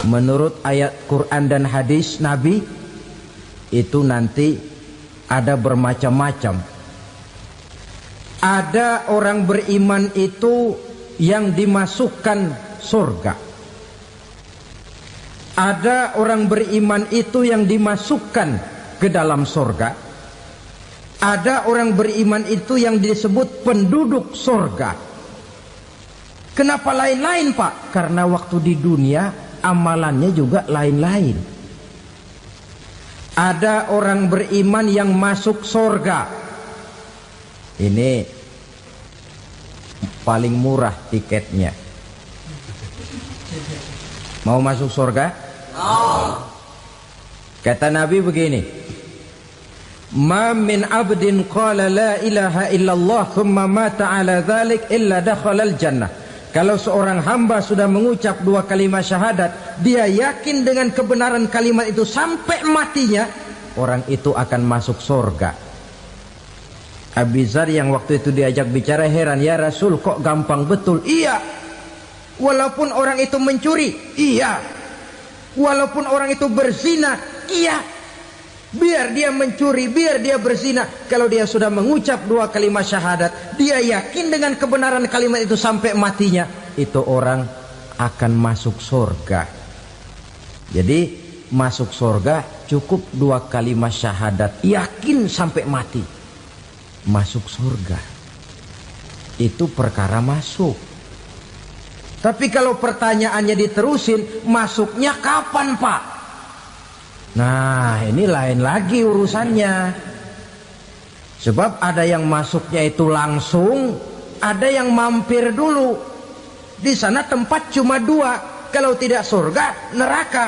menurut ayat Quran dan hadis Nabi itu nanti ada bermacam-macam. Ada orang beriman itu yang dimasukkan surga. Ada orang beriman itu yang dimasukkan ke dalam surga. Ada orang beriman itu yang disebut penduduk surga. Kenapa lain-lain, Pak? Karena waktu di dunia amalannya juga lain-lain. Ada orang beriman yang masuk surga. Ini paling murah tiketnya. Mau masuk surga? Kata Nabi begini, ma min abdin qala la ilaha illallah thumma mata ala dhalik illa dakhalal jannah. Kalau seorang hamba sudah mengucap dua kalimat syahadat, dia yakin dengan kebenaran kalimat itu sampai matinya, orang itu akan masuk surga. Abi Dzar yang waktu itu diajak bicara heran, ya Rasul kok gampang betul? Iya. Walaupun orang itu mencuri, iya. Walaupun orang itu berzina, iya. Biar dia mencuri, biar dia berzina, kalau dia sudah mengucap dua kalimat syahadat, dia yakin dengan kebenaran kalimat itu sampai matinya, itu orang akan masuk surga. Jadi masuk surga cukup dua kalimat syahadat, yakin sampai mati, masuk surga. Itu perkara masuk. Tapi kalau pertanyaannya diterusin, masuknya kapan, Pak? Nah, ini lain lagi urusannya. Sebab ada yang masuknya itu langsung, ada yang mampir dulu. Di sana tempat cuma dua, kalau tidak surga, neraka.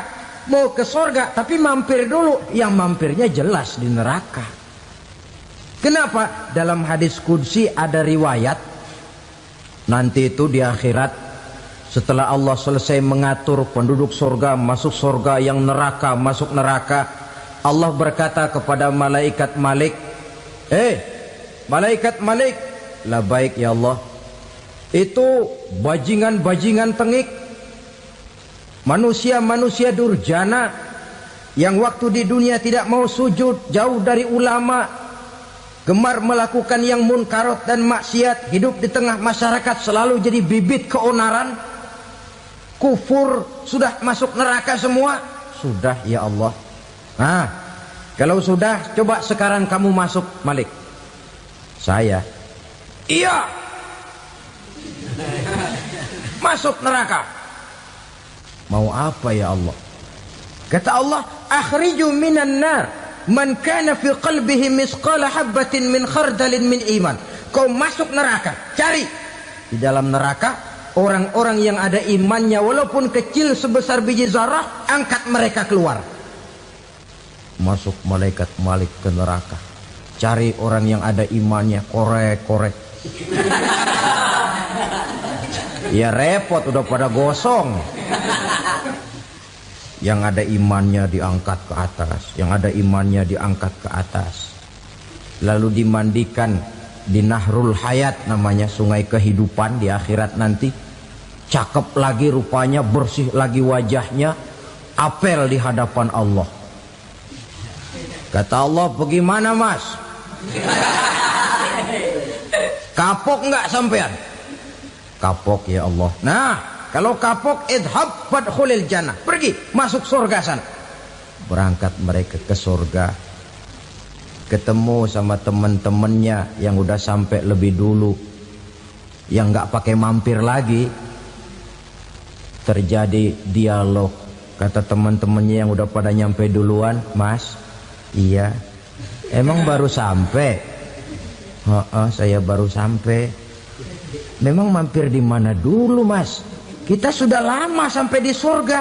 Mau ke surga tapi mampir dulu, yang mampirnya jelas di neraka. Kenapa? Dalam hadis qudsi ada riwayat, nanti itu di akhirat, setelah Allah selesai mengatur penduduk surga masuk surga, yang neraka masuk neraka, Allah berkata kepada malaikat Malik, malaikat Malik, labaik ya Allah. Itu bajingan-bajingan tengik, manusia-manusia durjana yang waktu di dunia tidak mau sujud, jauh dari ulama, gemar melakukan yang munkarat dan maksiat, hidup di tengah masyarakat selalu jadi bibit keonaran, kufur, sudah masuk neraka semua. Sudah ya Allah. Nah, kalau sudah, coba sekarang kamu masuk, Malik. Saya, iya, masuk neraka. Mau apa ya Allah? Kata Allah, akhriju minan nar man kana fi qalbihi misqala habbatin min khardalin min iman. Kau masuk neraka, cari di dalam neraka orang-orang yang ada imannya walaupun kecil sebesar biji zarah, angkat mereka keluar. Masuk malaikat Malik ke neraka, cari orang yang ada imannya, korek-korek. Ya repot, udah pada gosong. Yang ada imannya diangkat ke atas, yang ada imannya diangkat ke atas, lalu dimandikan di Nahrul Hayat, namanya sungai kehidupan di akhirat nanti. Cakep lagi rupanya, bersih lagi wajahnya, apel di hadapan Allah. Kata Allah, bagaimana mas? Kapok nggak sampean? Kapok ya Allah. Nah, kalau kapok, idhab fadkhulil jannah, pergi masuk surga sana. Berangkat mereka ke surga, ketemu sama teman-temannya yang udah sampai lebih dulu, yang nggak pakai mampir lagi. Terjadi dialog. Kata teman-temannya yang udah pada nyampe duluan, mas, iya, emang baru sampai? Saya baru sampai. Memang mampir di mana dulu mas? Kita sudah lama sampai di surga.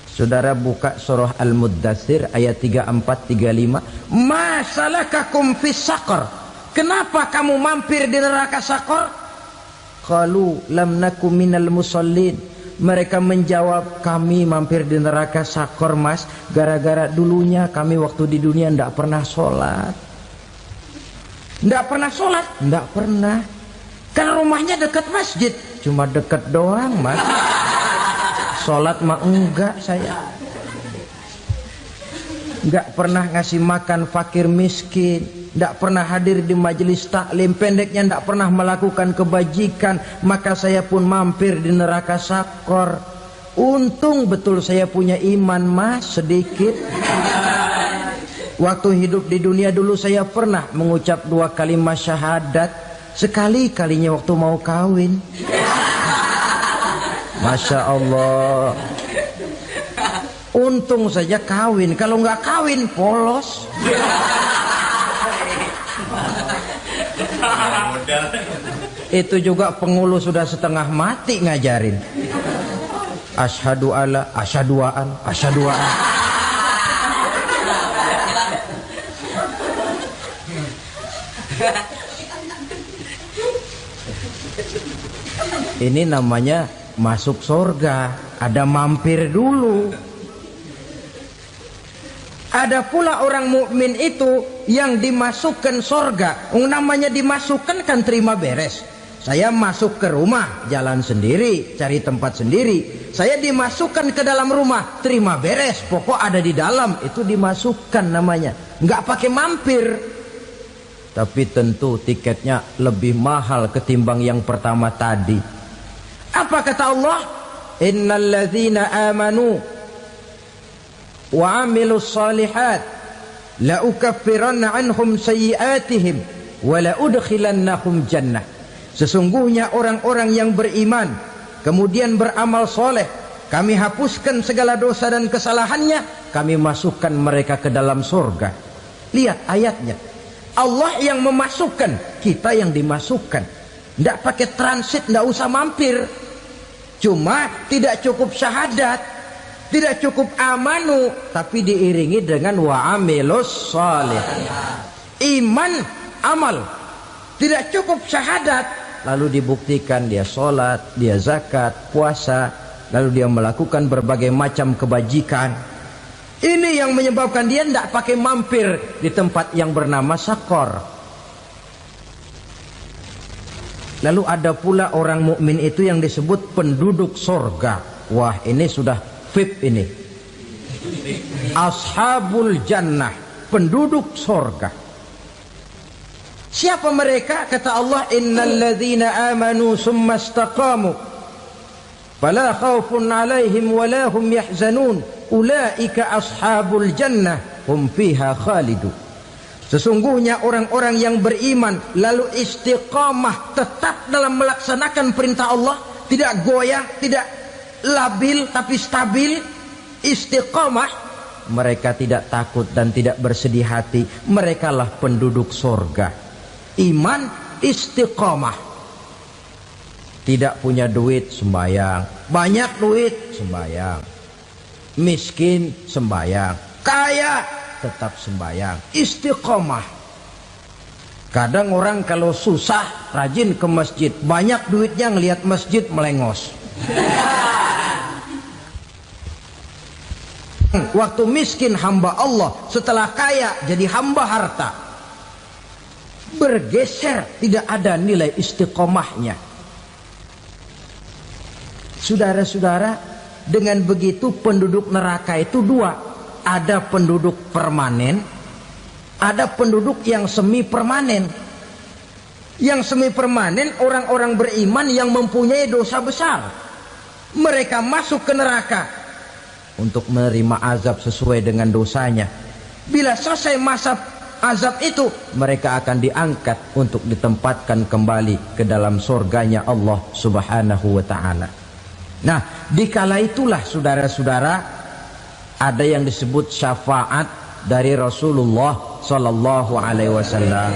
Saudara buka surah Al-Muddatsir ayat 34-35. Ma salakakum fis saqar? Kenapa kamu mampir di neraka Saqar? Qalu lam nakum minal musallin. Mereka menjawab, kami mampir di neraka Saqar mas, gara-gara dulunya kami waktu di dunia ndak pernah sholat. Ndak pernah sholat? Ndak pernah. Kan rumahnya dekat masjid. Cuma dekat doang mas. Sholat mah enggak saya. Enggak pernah ngasih makan fakir miskin, enggak pernah hadir di majelis taklim, pendeknya enggak pernah melakukan kebajikan, maka saya pun mampir di neraka sakor. Untung betul saya punya iman mas sedikit. Waktu hidup di dunia dulu saya pernah mengucap 2 kalimat syahadat, sekali-kalinya waktu mau kawin. Masya Allah. Untung saja kawin, kalau nggak kawin polos. Itu juga pengulu sudah setengah mati ngajarin. Asyhadu alla, asyaduaan, asyaduaan. Ini namanya masuk surga, ada mampir dulu. Ada pula orang mukmin itu yang dimasukkan surga. Namanya dimasukkan kan terima beres. Saya masuk ke rumah, jalan sendiri, cari tempat sendiri. Saya dimasukkan ke dalam rumah, terima beres. Pokok ada di dalam, itu dimasukkan namanya. Nggak pakai mampir. Tapi tentu tiketnya lebih mahal ketimbang yang pertama tadi. Apa kata Allah? Innal ladzina amanu wa amilus salihat la ukaffiranna anhum sayyi'atihim wa la udkhilannahum jannah. Sesungguhnya orang-orang yang beriman kemudian beramal soleh, kami hapuskan segala dosa dan kesalahannya, kami masukkan mereka ke dalam surga. Lihat ayatnya, Allah yang memasukkan, kita yang dimasukkan. Tidak pakai transit, tidak usah mampir. Cuma tidak cukup syahadat, tidak cukup amanu, tapi diiringi dengan wa'amilus salih. Iman, amal. Tidak cukup syahadat, lalu dibuktikan dia sholat, dia zakat, puasa, lalu dia melakukan berbagai macam kebajikan. Ini yang menyebabkan dia tidak pakai mampir di tempat yang bernama sakor. Lalu ada pula orang mukmin itu yang disebut penduduk surga. Wah, ini sudah VIP ini. Ashabul jannah, penduduk surga. Siapa mereka? Kata Allah, innal ladzina amanu summa istaqamu fala khaufun 'alaihim wala hum yahzanun ulaika ashabul jannah hum fiha khalidun. Sesungguhnya orang-orang yang beriman lalu istiqamah, tetap dalam melaksanakan perintah Allah, tidak goyah, tidak labil tapi stabil, istiqamah, mereka tidak takut dan tidak bersedih hati. Merekalah penduduk surga. Iman, istiqamah. Tidak punya duit, sembayang. Banyak duit, sembayang. Miskin, sembayang. Kaya, tetap sembayang. Istiqamah. Kadang orang kalau susah rajin ke masjid, banyak duitnya ngelihat masjid melengos. Waktu miskin hamba Allah, setelah kaya jadi hamba harta. Bergeser, tidak ada nilai istiqomahnya. Saudara-saudara, dengan begitu penduduk neraka itu dua. Ada penduduk permanen, ada penduduk yang semi permanen. Yang semi permanen orang-orang beriman yang mempunyai dosa besar. Mereka masuk ke neraka untuk menerima azab sesuai dengan dosanya. Bila selesai masa azab itu, mereka akan diangkat untuk ditempatkan kembali ke dalam surganya Allah Subhanahu wa ta'ala. Nah, dikala itulah saudara-saudara, ada yang disebut syafaat dari Rasulullah Sallallahu Alaihi Wasallam.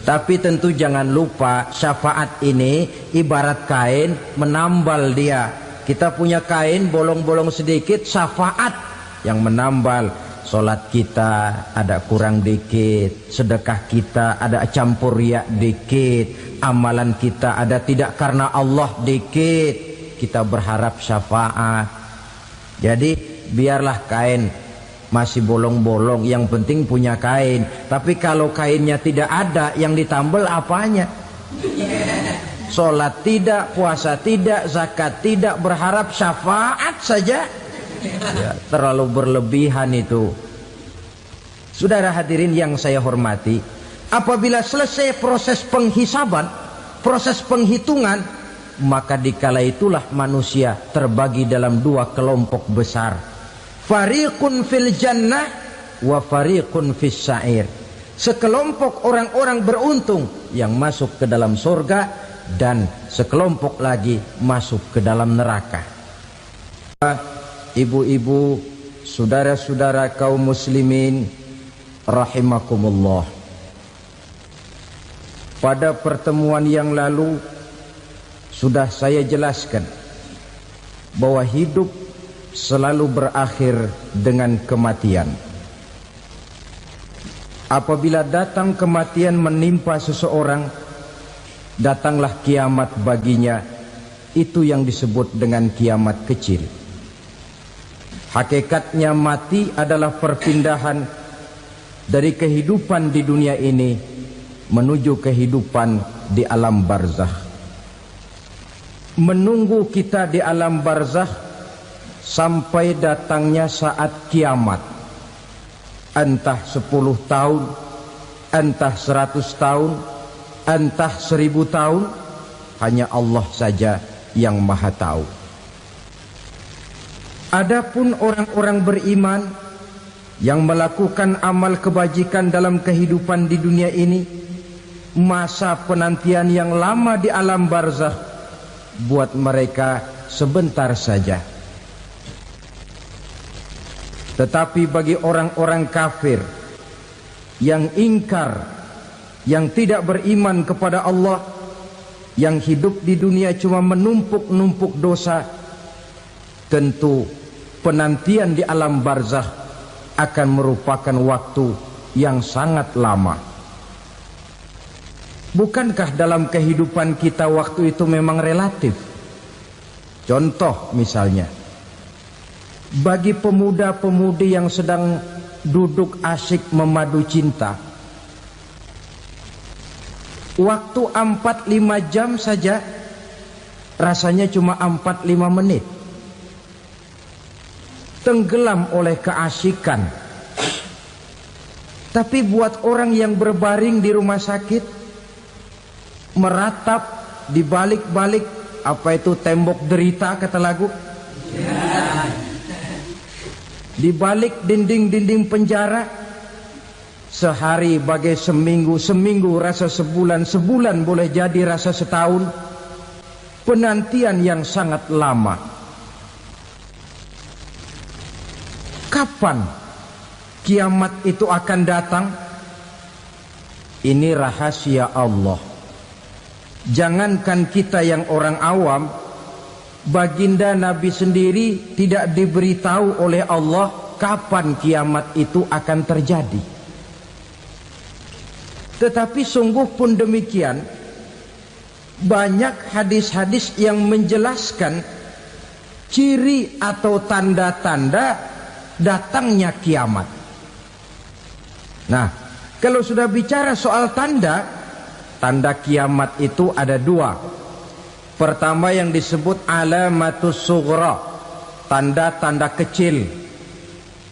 Tapi tentu jangan lupa, syafaat ini ibarat kain menambal dia. Kita punya kain bolong-bolong sedikit, syafaat yang menambal. Solat kita ada kurang dikit, sedekah kita ada campur riak dikit, amalan kita ada tidak karena Allah dikit, kita berharap syafaat. Jadi biarlah kain masih bolong-bolong, yang penting punya kain. Tapi kalau kainnya tidak ada, yang ditambal apanya? sholat tidak, puasa tidak, zakat tidak, berharap syafaat saja. Ya, terlalu berlebihan itu. Saudara hadirin yang saya hormati, apabila selesai proses penghisaban, proses penghitungan, maka dikala itulah manusia terbagi dalam dua kelompok besar. Fariqun fil jannah wa fariqun fis sa'ir. Sekelompok orang-orang beruntung yang masuk ke dalam surga, dan sekelompok lagi masuk ke dalam neraka. Ibu-ibu, saudara-saudara kaum muslimin rahimakumullah, pada pertemuan yang lalu sudah saya jelaskan bahwa hidup selalu berakhir dengan kematian. Apabila datang kematian menimpa seseorang, datanglah kiamat baginya. Itu yang disebut dengan kiamat kecil. Hakikatnya mati adalah perpindahan dari kehidupan di dunia ini menuju kehidupan di alam barzakh. Menunggu kita di alam barzakh sampai datangnya saat kiamat. Entah 10 tahun, entah 100 tahun, entah 1000 tahun, hanya Allah saja yang maha tahu. Adapun orang-orang beriman yang melakukan amal kebajikan dalam kehidupan di dunia ini, masa penantian yang lama di alam barzakh buat mereka sebentar saja. Tetapi bagi orang-orang kafir yang ingkar, yang tidak beriman kepada Allah, yang hidup di dunia cuma menumpuk-numpuk dosa, tentu penantian di alam barzakh akan merupakan waktu yang sangat lama. Bukankah dalam kehidupan kita waktu itu memang relatif? Contoh misalnya, bagi pemuda-pemudi yang sedang duduk asyik memadu cinta, waktu 4-5 jam saja rasanya cuma 4-5 menit. Tenggelam oleh keasikan. Tapi buat orang yang berbaring di rumah sakit, meratap di balik-balik apa itu tembok derita kata lagu, di balik dinding-dinding penjara, sehari bagai seminggu, seminggu rasa sebulan, sebulan boleh jadi rasa setahun. Penantian yang sangat lama. Kapan kiamat itu akan datang? Ini rahasia Allah. Jangankan kita yang orang awam, baginda Nabi sendiri tidak diberitahu oleh Allah kapan kiamat itu akan terjadi. Tetapi sungguh pun demikian, banyak hadis-hadis yang menjelaskan ciri atau tanda-tanda datangnya kiamat. Nah, kalau sudah bicara soal tanda, tanda kiamat itu ada dua. Pertama yang disebut alamatus sughra, tanda-tanda kecil.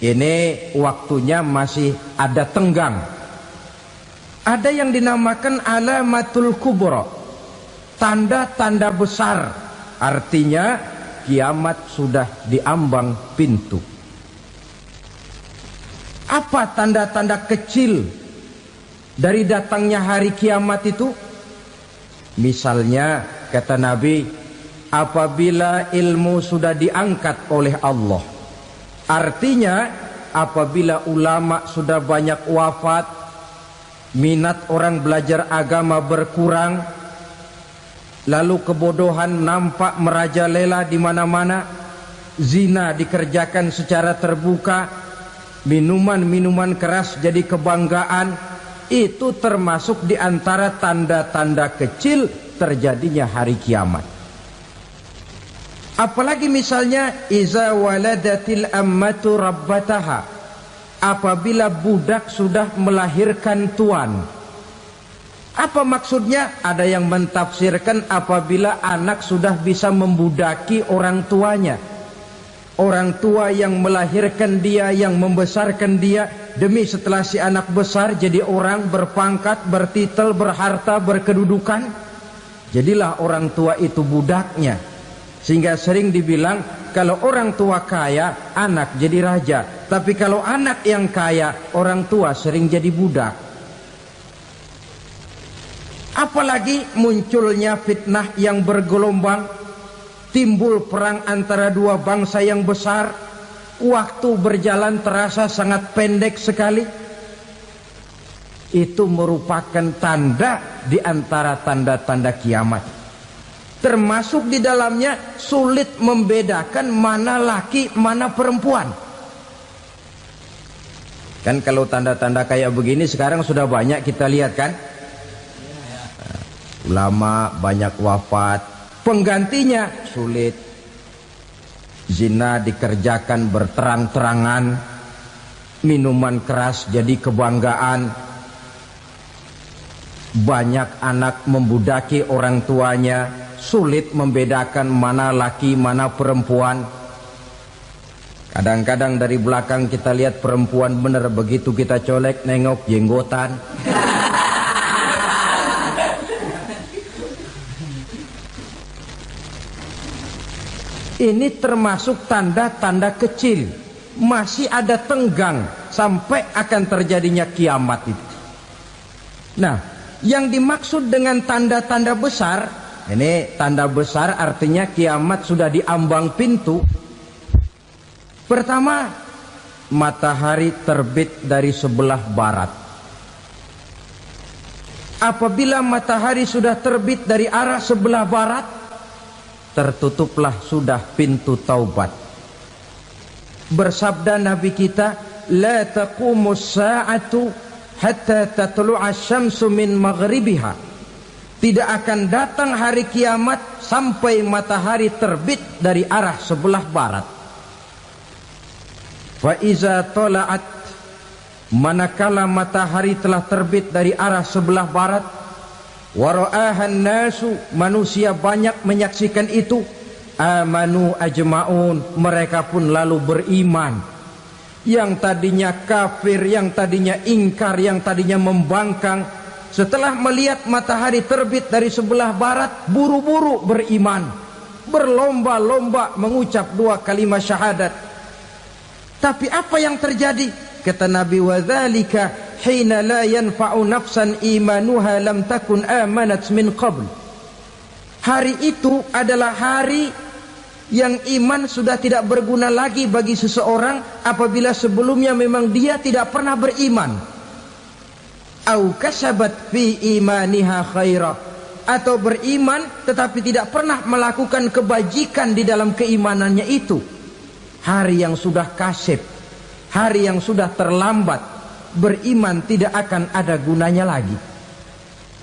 Ini waktunya masih ada tenggang. Ada yang dinamakan alamatul kubra, tanda-tanda besar. Artinya kiamat sudah diambang pintu. Apa tanda-tanda kecil dari datangnya hari kiamat itu? Misalnya kata Nabi, apabila ilmu sudah diangkat oleh Allah, artinya apabila ulama sudah banyak wafat, minat orang belajar agama berkurang, lalu kebodohan nampak merajalela di mana-mana, zina dikerjakan secara terbuka, minuman-minuman keras jadi kebanggaan, itu termasuk di antara tanda-tanda kecil terjadinya hari kiamat. Apalagi misalnya iza waladatil ammatu rabbataha, apabila budak sudah melahirkan tuan. Apa maksudnya? Ada yang mentafsirkan apabila anak sudah bisa membudaki orang tuanya. Orang tua yang melahirkan dia, yang membesarkan dia, demi setelah si anak besar jadi orang berpangkat, bertitel, berharta, berkedudukan, jadilah orang tua itu budaknya. Sehingga sering dibilang kalau orang tua kaya, anak jadi raja. Tapi kalau anak yang kaya, orang tua sering jadi budak. Apalagi munculnya fitnah yang bergelombang, timbul perang antara dua bangsa yang besar, waktu berjalan terasa sangat pendek sekali. Itu merupakan tanda di antara tanda-tanda kiamat. Termasuk di dalamnya sulit membedakan mana laki, mana perempuan. Kan kalau tanda-tanda kayak begini sekarang sudah banyak kita lihat kan. Ulama banyak wafat, penggantinya sulit. Zina dikerjakan berterang-terangan, minuman keras jadi kebanggaan. Banyak anak membudaki orang tuanya, sulit membedakan mana laki mana perempuan. Kadang-kadang dari belakang kita lihat perempuan bener, begitu kita colek nengok jenggotan. Ini termasuk tanda-tanda kecil, masih ada tenggang sampai akan terjadinya kiamat itu. Nah, yang dimaksud dengan tanda-tanda besar, ini tanda besar artinya kiamat sudah di ambang pintu. Pertama, matahari terbit dari sebelah barat. Apabila matahari sudah terbit dari arah sebelah barat, tertutuplah sudah pintu taubat. Bersabda Nabi kita, la taqumus sa'atu hatta tatlu'a syamsu min maghribiha. Tidak akan datang hari kiamat sampai matahari terbit dari arah sebelah barat. Fa iza tala'at, manakala matahari telah terbit dari arah sebelah barat, wara'ahan nasu, manusia banyak menyaksikan itu, amanu ajma'un, mereka pun lalu beriman. Yang tadinya kafir, yang tadinya ingkar, yang tadinya membangkang, setelah melihat matahari terbit dari sebelah barat, buru-buru beriman, berlomba-lomba mengucap dua kalimat syahadat. Tapi apa yang terjadi? Kata Nabi, wadzalika hina la yanfa'u nafsan imanuha lam takun amanat min qabl. Hari itu adalah hari yang iman sudah tidak berguna lagi bagi seseorang apabila sebelumnya memang dia tidak pernah beriman. Au kasabat fi imaniha khaira, atau beriman tetapi tidak pernah melakukan kebajikan di dalam keimanannya itu. Hari yang sudah kasib, hari yang sudah terlambat, beriman tidak akan ada gunanya lagi.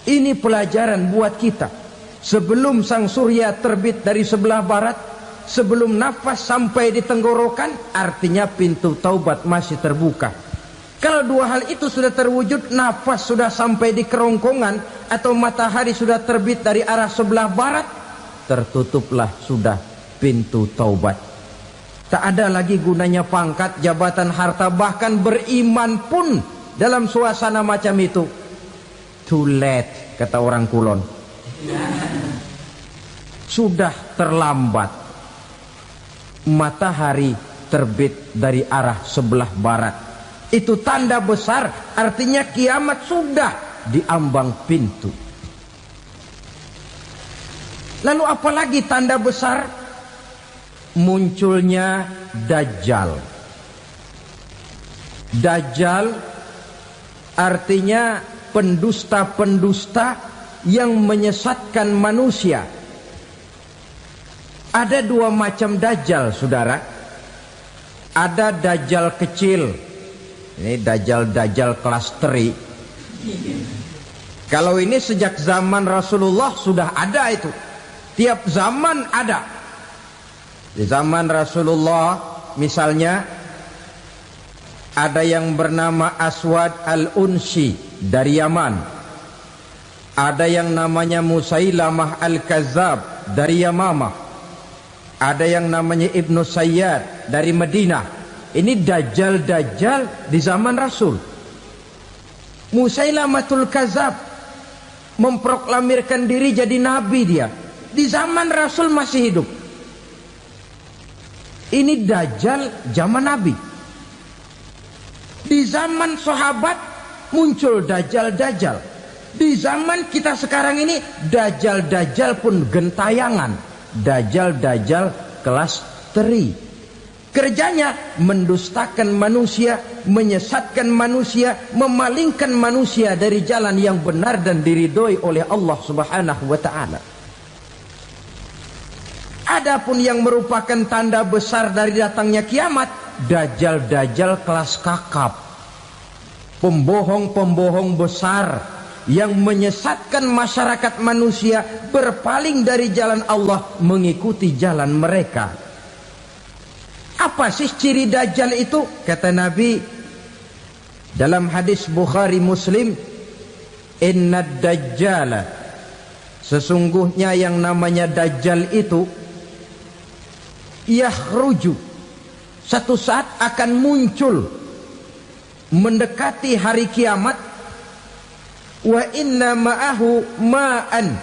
Ini pelajaran buat kita. Sebelum sang surya terbit dari sebelah barat, sebelum nafas sampai di tenggorokan, artinya pintu taubat masih terbuka. Kalau dua hal itu sudah terwujud, nafas sudah sampai di kerongkongan atau matahari sudah terbit dari arah sebelah barat, tertutuplah sudah pintu taubat. Tak ada lagi gunanya pangkat, jabatan, harta, bahkan beriman pun dalam suasana macam itu too late, kata orang Kulon. Sudah terlambat. Matahari terbit dari arah sebelah barat. Itu tanda besar, artinya kiamat sudah di ambang pintu. Lalu apalagi tanda besar? Munculnya Dajjal. Dajjal artinya pendusta-pendusta yang menyesatkan manusia. Ada dua macam Dajjal, saudara. Ada Dajjal kecil. Ini Dajjal kelas teri. Kalau ini sejak zaman Rasulullah sudah ada itu. Tiap zaman ada. Di zaman Rasulullah misalnya ada yang bernama Aswad al-Unsi dari Yaman. Ada yang namanya Musailamah Al-Kazzab dari Yamamah. Ada yang namanya Ibnu Sayyad dari Madinah. Ini dajjal-dajjal di zaman Rasul. Musailamatul Kazzab memproklamirkan diri jadi nabi dia. Di zaman Rasul masih hidup. Ini dajjal zaman Nabi. Di zaman sahabat muncul dajjal-dajjal. Di zaman kita sekarang ini dajjal-dajjal pun gentayangan. Dajjal-dajjal kelas teri. Kerjanya mendustakan manusia, menyesatkan manusia, memalingkan manusia dari jalan yang benar dan diridhoi oleh Allah Subhanahu wa taala. Adapun yang merupakan tanda besar dari datangnya kiamat, dajjal-dajjal kelas kakap. Pembohong-pembohong besar yang menyesatkan masyarakat manusia berpaling dari jalan Allah mengikuti jalan mereka. Apa sih ciri dajjal itu? Kata Nabi dalam hadis Bukhari Muslim, innad dajjala, sesungguhnya yang namanya dajjal itu yakhruju, satu saat akan muncul mendekati hari kiamat. Wa inna ma'ahu ma'an,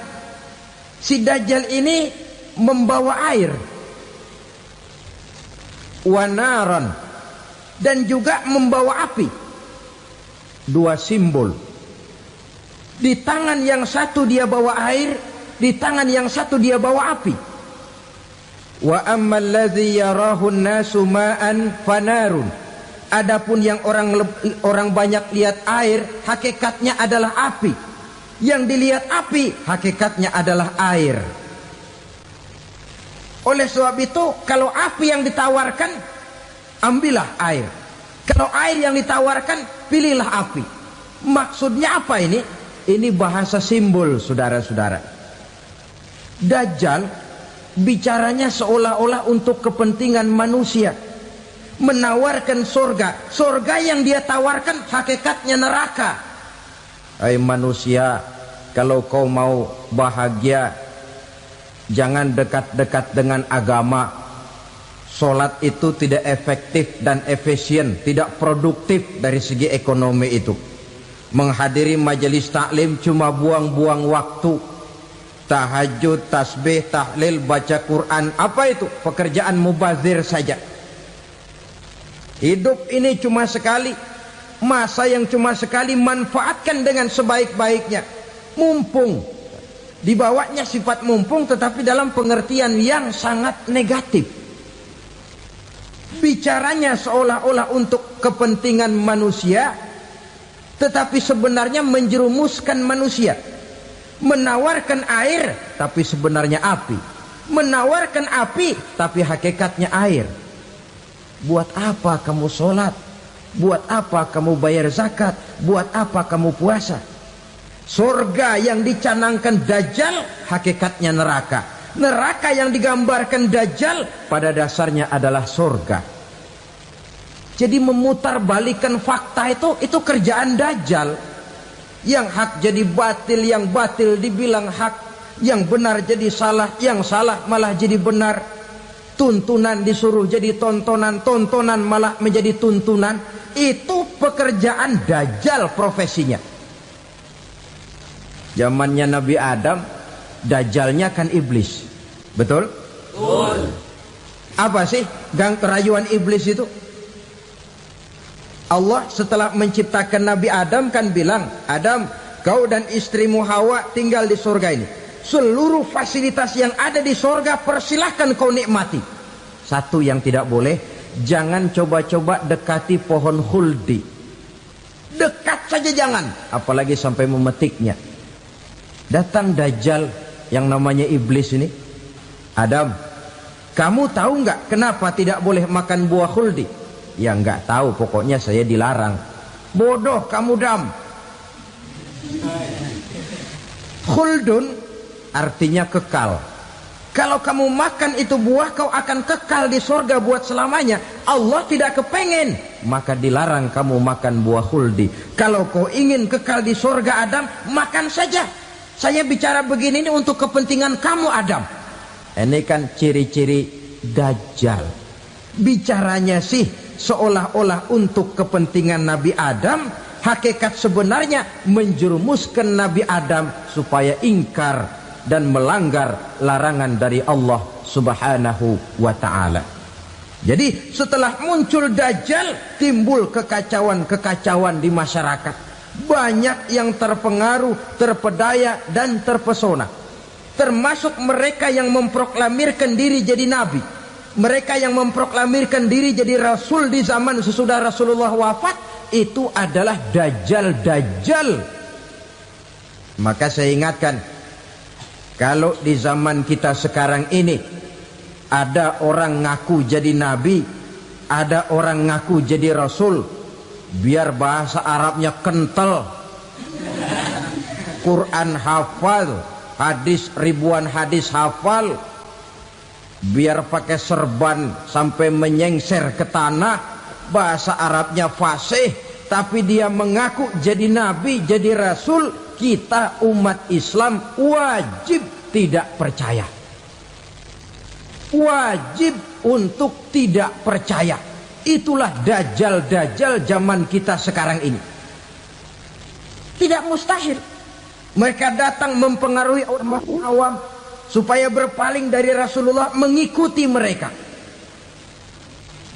si dajjal ini membawa air. Wa naran, dan juga membawa api. Dua simbol. Di tangan yang satu dia bawa air, di tangan yang satu dia bawa api. Wa ammal ladzi yarahu an-nasu ma'an fanarun, adapun yang orang banyak lihat air, hakikatnya adalah api. Yang dilihat api, hakikatnya adalah air. Oleh sebab itu, kalau api yang ditawarkan, ambillah air. Kalau air yang ditawarkan, pilihlah api. Maksudnya apa ini? Ini bahasa simbol, saudara-saudara. Dajjal bicaranya seolah-olah untuk kepentingan manusia. Menawarkan surga. Surga yang dia tawarkan hakikatnya neraka. Hai manusia, kalau kau mau bahagia, jangan dekat-dekat dengan agama. Solat itu tidak efektif dan efisien, tidak produktif dari segi ekonomi itu. Menghadiri majelis taklim cuma buang-buang waktu. Tahajud, tasbih, tahlil, baca Quran, apa itu? Pekerjaan mubazir saja. Hidup ini cuma sekali, masa yang cuma sekali, manfaatkan dengan sebaik-baiknya. Mumpung, dibawanya sifat mumpung tetapi dalam pengertian yang sangat negatif. Bicaranya seolah-olah untuk kepentingan manusia, tetapi sebenarnya menjerumuskan manusia. Menawarkan air, tapi sebenarnya api. Menawarkan api, tapi hakikatnya air. Buat apa kamu sholat? Buat apa kamu bayar zakat? Buat apa kamu puasa? Surga yang dicanangkan Dajjal, hakikatnya neraka. Neraka yang digambarkan Dajjal, pada dasarnya adalah surga. Jadi memutarbalikan fakta itu kerjaan Dajjal. Yang hak jadi batil, yang batil dibilang hak, yang benar jadi salah, yang salah malah jadi benar. Tuntunan disuruh jadi tontonan, tontonan malah menjadi tuntunan. Itu pekerjaan Dajjal profesinya. Zamannya Nabi Adam, Dajjalnya kan iblis. Betul? Betul. Apa sih gang kerayuan iblis itu? Allah setelah menciptakan Nabi Adam kan bilang, Adam, kau dan istrimu Hawa tinggal di surga ini. Seluruh fasilitas yang ada di surga persilahkan kau nikmati. Satu yang tidak boleh, jangan coba-coba dekati pohon khuldi. Dekat saja jangan, apalagi sampai memetiknya. Datang Dajjal yang namanya iblis ini. Adam, kamu tahu nggak kenapa tidak boleh makan buah khuldi? Ya nggak tahu, pokoknya saya dilarang. Bodoh kamu Dam. Khuldun artinya kekal. Kalau kamu makan itu buah, kau akan kekal di surga buat selamanya. Allah tidak kepengen, maka dilarang kamu makan buah khuldi. Kalau kau ingin kekal di surga Adam, makan saja. Saya bicara begini ini untuk kepentingan kamu Adam. Ini kan ciri-ciri Dajjal. Bicaranya sih seolah-olah untuk kepentingan Nabi Adam, hakikat sebenarnya menjerumuskan Nabi Adam supaya ingkar dan melanggar larangan dari Allah Subhanahu wa ta'ala. Jadi setelah muncul Dajjal, timbul kekacauan-kekacauan di masyarakat. Banyak yang terpengaruh, terpedaya dan terpesona. Termasuk mereka yang memproklamirkan diri jadi nabi. Mereka yang memproklamirkan diri jadi rasul di zaman sesudah Rasulullah wafat, itu adalah Dajjal. Maka saya ingatkan, kalau di zaman kita sekarang ini ada orang ngaku jadi nabi, ada orang ngaku jadi rasul, biar bahasa Arabnya kental, Quran hafal, hadis ribuan hadis hafal, biar pakai serban sampai menyengser ke tanah, bahasa Arabnya fasih, tapi dia mengaku jadi nabi, jadi rasul, kita umat Islam wajib tidak percaya. Wajib untuk tidak percaya. Itulah Dajjal zaman kita sekarang ini. Tidak mustahil mereka datang mempengaruhi orang awam supaya berpaling dari Rasulullah, mengikuti mereka.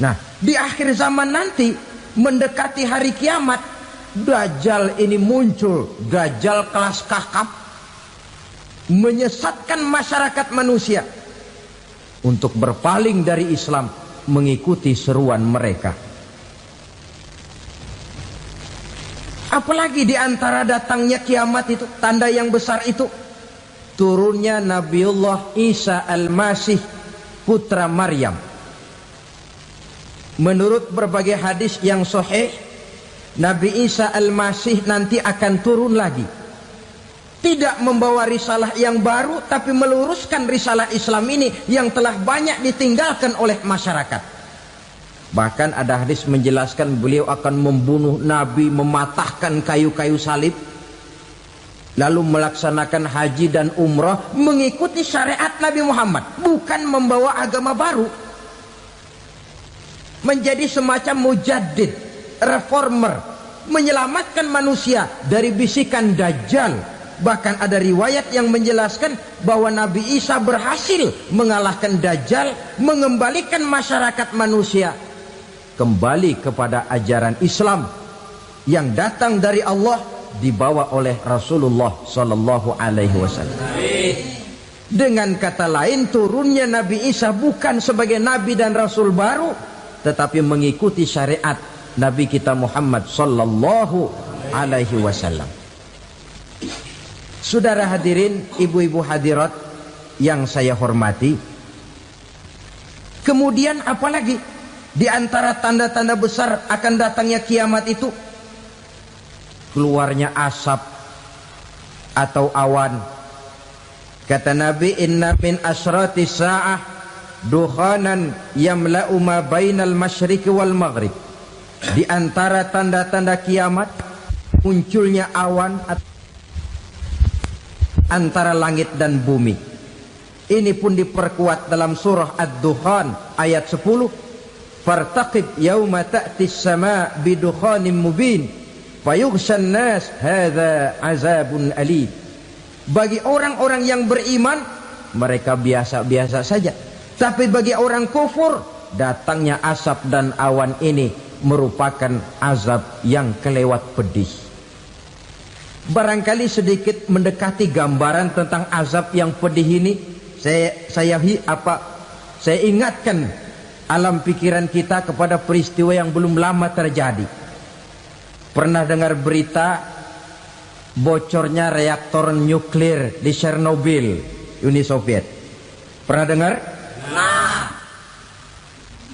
Nah, di akhir zaman nanti, mendekati hari kiamat, Dajjal ini muncul. Dajjal kelas kakap, menyesatkan masyarakat manusia untuk berpaling dari Islam, mengikuti seruan mereka. Apalagi di antara datangnya kiamat itu, tanda yang besar itu, turunnya Nabiullah Isa Al-Masih, putra Maryam. Menurut berbagai hadis yang sahih, Nabi Isa Al-Masih nanti akan turun lagi. Tidak membawa risalah yang baru, tapi meluruskan risalah Islam ini yang telah banyak ditinggalkan oleh masyarakat. Bahkan ada hadis menjelaskan beliau akan membunuh Nabi, mematahkan kayu-kayu salib, lalu melaksanakan haji dan umrah mengikuti syariat Nabi Muhammad, bukan membawa agama baru. Menjadi semacam mujaddid, reformer, menyelamatkan manusia dari bisikan Dajjal. Bahkan ada riwayat yang menjelaskan bahwa Nabi Isa berhasil mengalahkan Dajjal, mengembalikan masyarakat manusia kembali kepada ajaran Islam yang datang dari Allah, dibawa oleh Rasulullah Sallallahu Alaihi Wasallam. Dengan kata lain, turunnya Nabi Isa bukan sebagai Nabi dan Rasul baru, tetapi mengikuti syariat Nabi kita Muhammad Sallallahu Alaihi Wasallam. Saudara hadirin, ibu-ibu hadirat yang saya hormati, kemudian apalagi di antara tanda-tanda besar akan datangnya kiamat itu? Keluarnya asap atau awan. Kata Nabi, inna min asyrati sa'ah dukhanan yamla'u ma bainal masyriqi wal maghrib. Di antara tanda-tanda kiamat, munculnya awan antara langit dan bumi. Ini pun diperkuat dalam surah Ad-Dukhan ayat 10. Fartaqib yauma ta'tis sama' bidukhanin mubin fayughshan nas hadza azabun alim. Bagi orang-orang yang beriman, mereka biasa-biasa saja. Tapi bagi orang kufur, datangnya asap dan awan ini merupakan azab yang kelewat pedih. Barangkali sedikit mendekati gambaran tentang azab yang pedih ini, saya ingatkan alam pikiran kita kepada peristiwa yang belum lama terjadi. Pernah dengar berita bocornya reaktor nuklir di Chernobyl, Uni Soviet? Pernah dengar? Nah,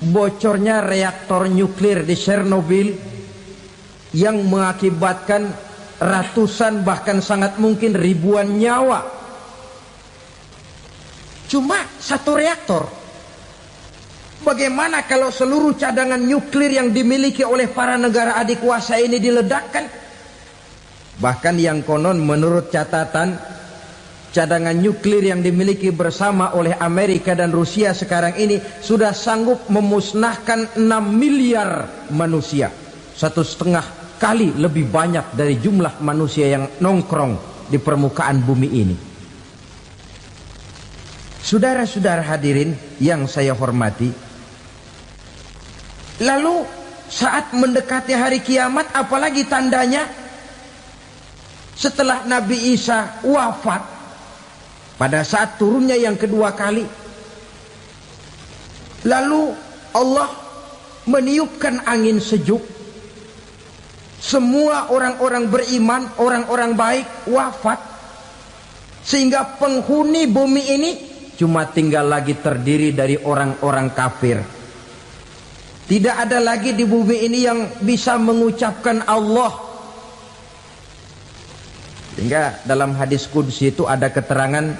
bocornya reaktor nuklir di Chernobyl yang mengakibatkan ratusan bahkan sangat mungkin ribuan nyawa. Cuma satu reaktor. Bagaimana kalau seluruh cadangan nuklir yang dimiliki oleh para negara adikuasa ini diledakkan? Bahkan yang konon menurut catatan cadangan nuklir yang dimiliki bersama oleh Amerika dan Rusia sekarang ini sudah sanggup memusnahkan 6 miliar manusia, 1,5 kali lebih banyak dari jumlah manusia yang nongkrong di permukaan bumi ini. Saudara-saudara hadirin yang saya hormati, lalu saat mendekati hari kiamat, apalagi tandanya setelah Nabi Isa wafat, pada saat turunnya yang kedua kali, lalu Allah meniupkan angin sejuk, semua orang-orang beriman, orang-orang baik wafat, sehingga penghuni bumi ini cuma tinggal lagi terdiri dari orang-orang kafir. Tidak ada lagi di bumi ini yang bisa mengucapkan Allah. Sehingga dalam hadis qudsi itu ada keterangan,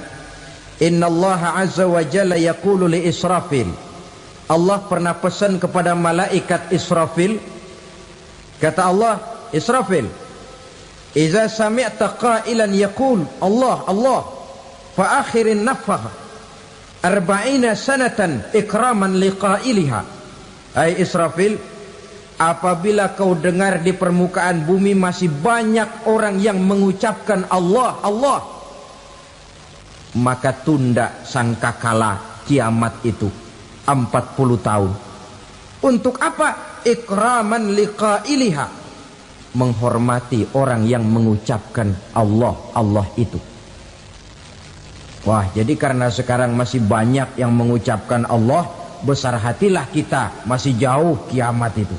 innallaha azza wa jalla yaqulu li Israfil. Allah pernah pesan kepada malaikat Israfil, kata Allah, Israfil, idza sami'ta qailan yaqul Allah Allah fa akhirin nafakh 40 sanatan ikraman liqailiha. Hai Israfil, apabila kau dengar di permukaan bumi masih banyak orang yang mengucapkan Allah Allah, maka tunda sangkakala kiamat itu 40 tahun. Untuk apa? Ikraman liqailiha, menghormati orang yang mengucapkan Allah Allah itu. Wah, jadi karena sekarang masih banyak yang mengucapkan Allah, besar hatilah kita, masih jauh kiamat itu.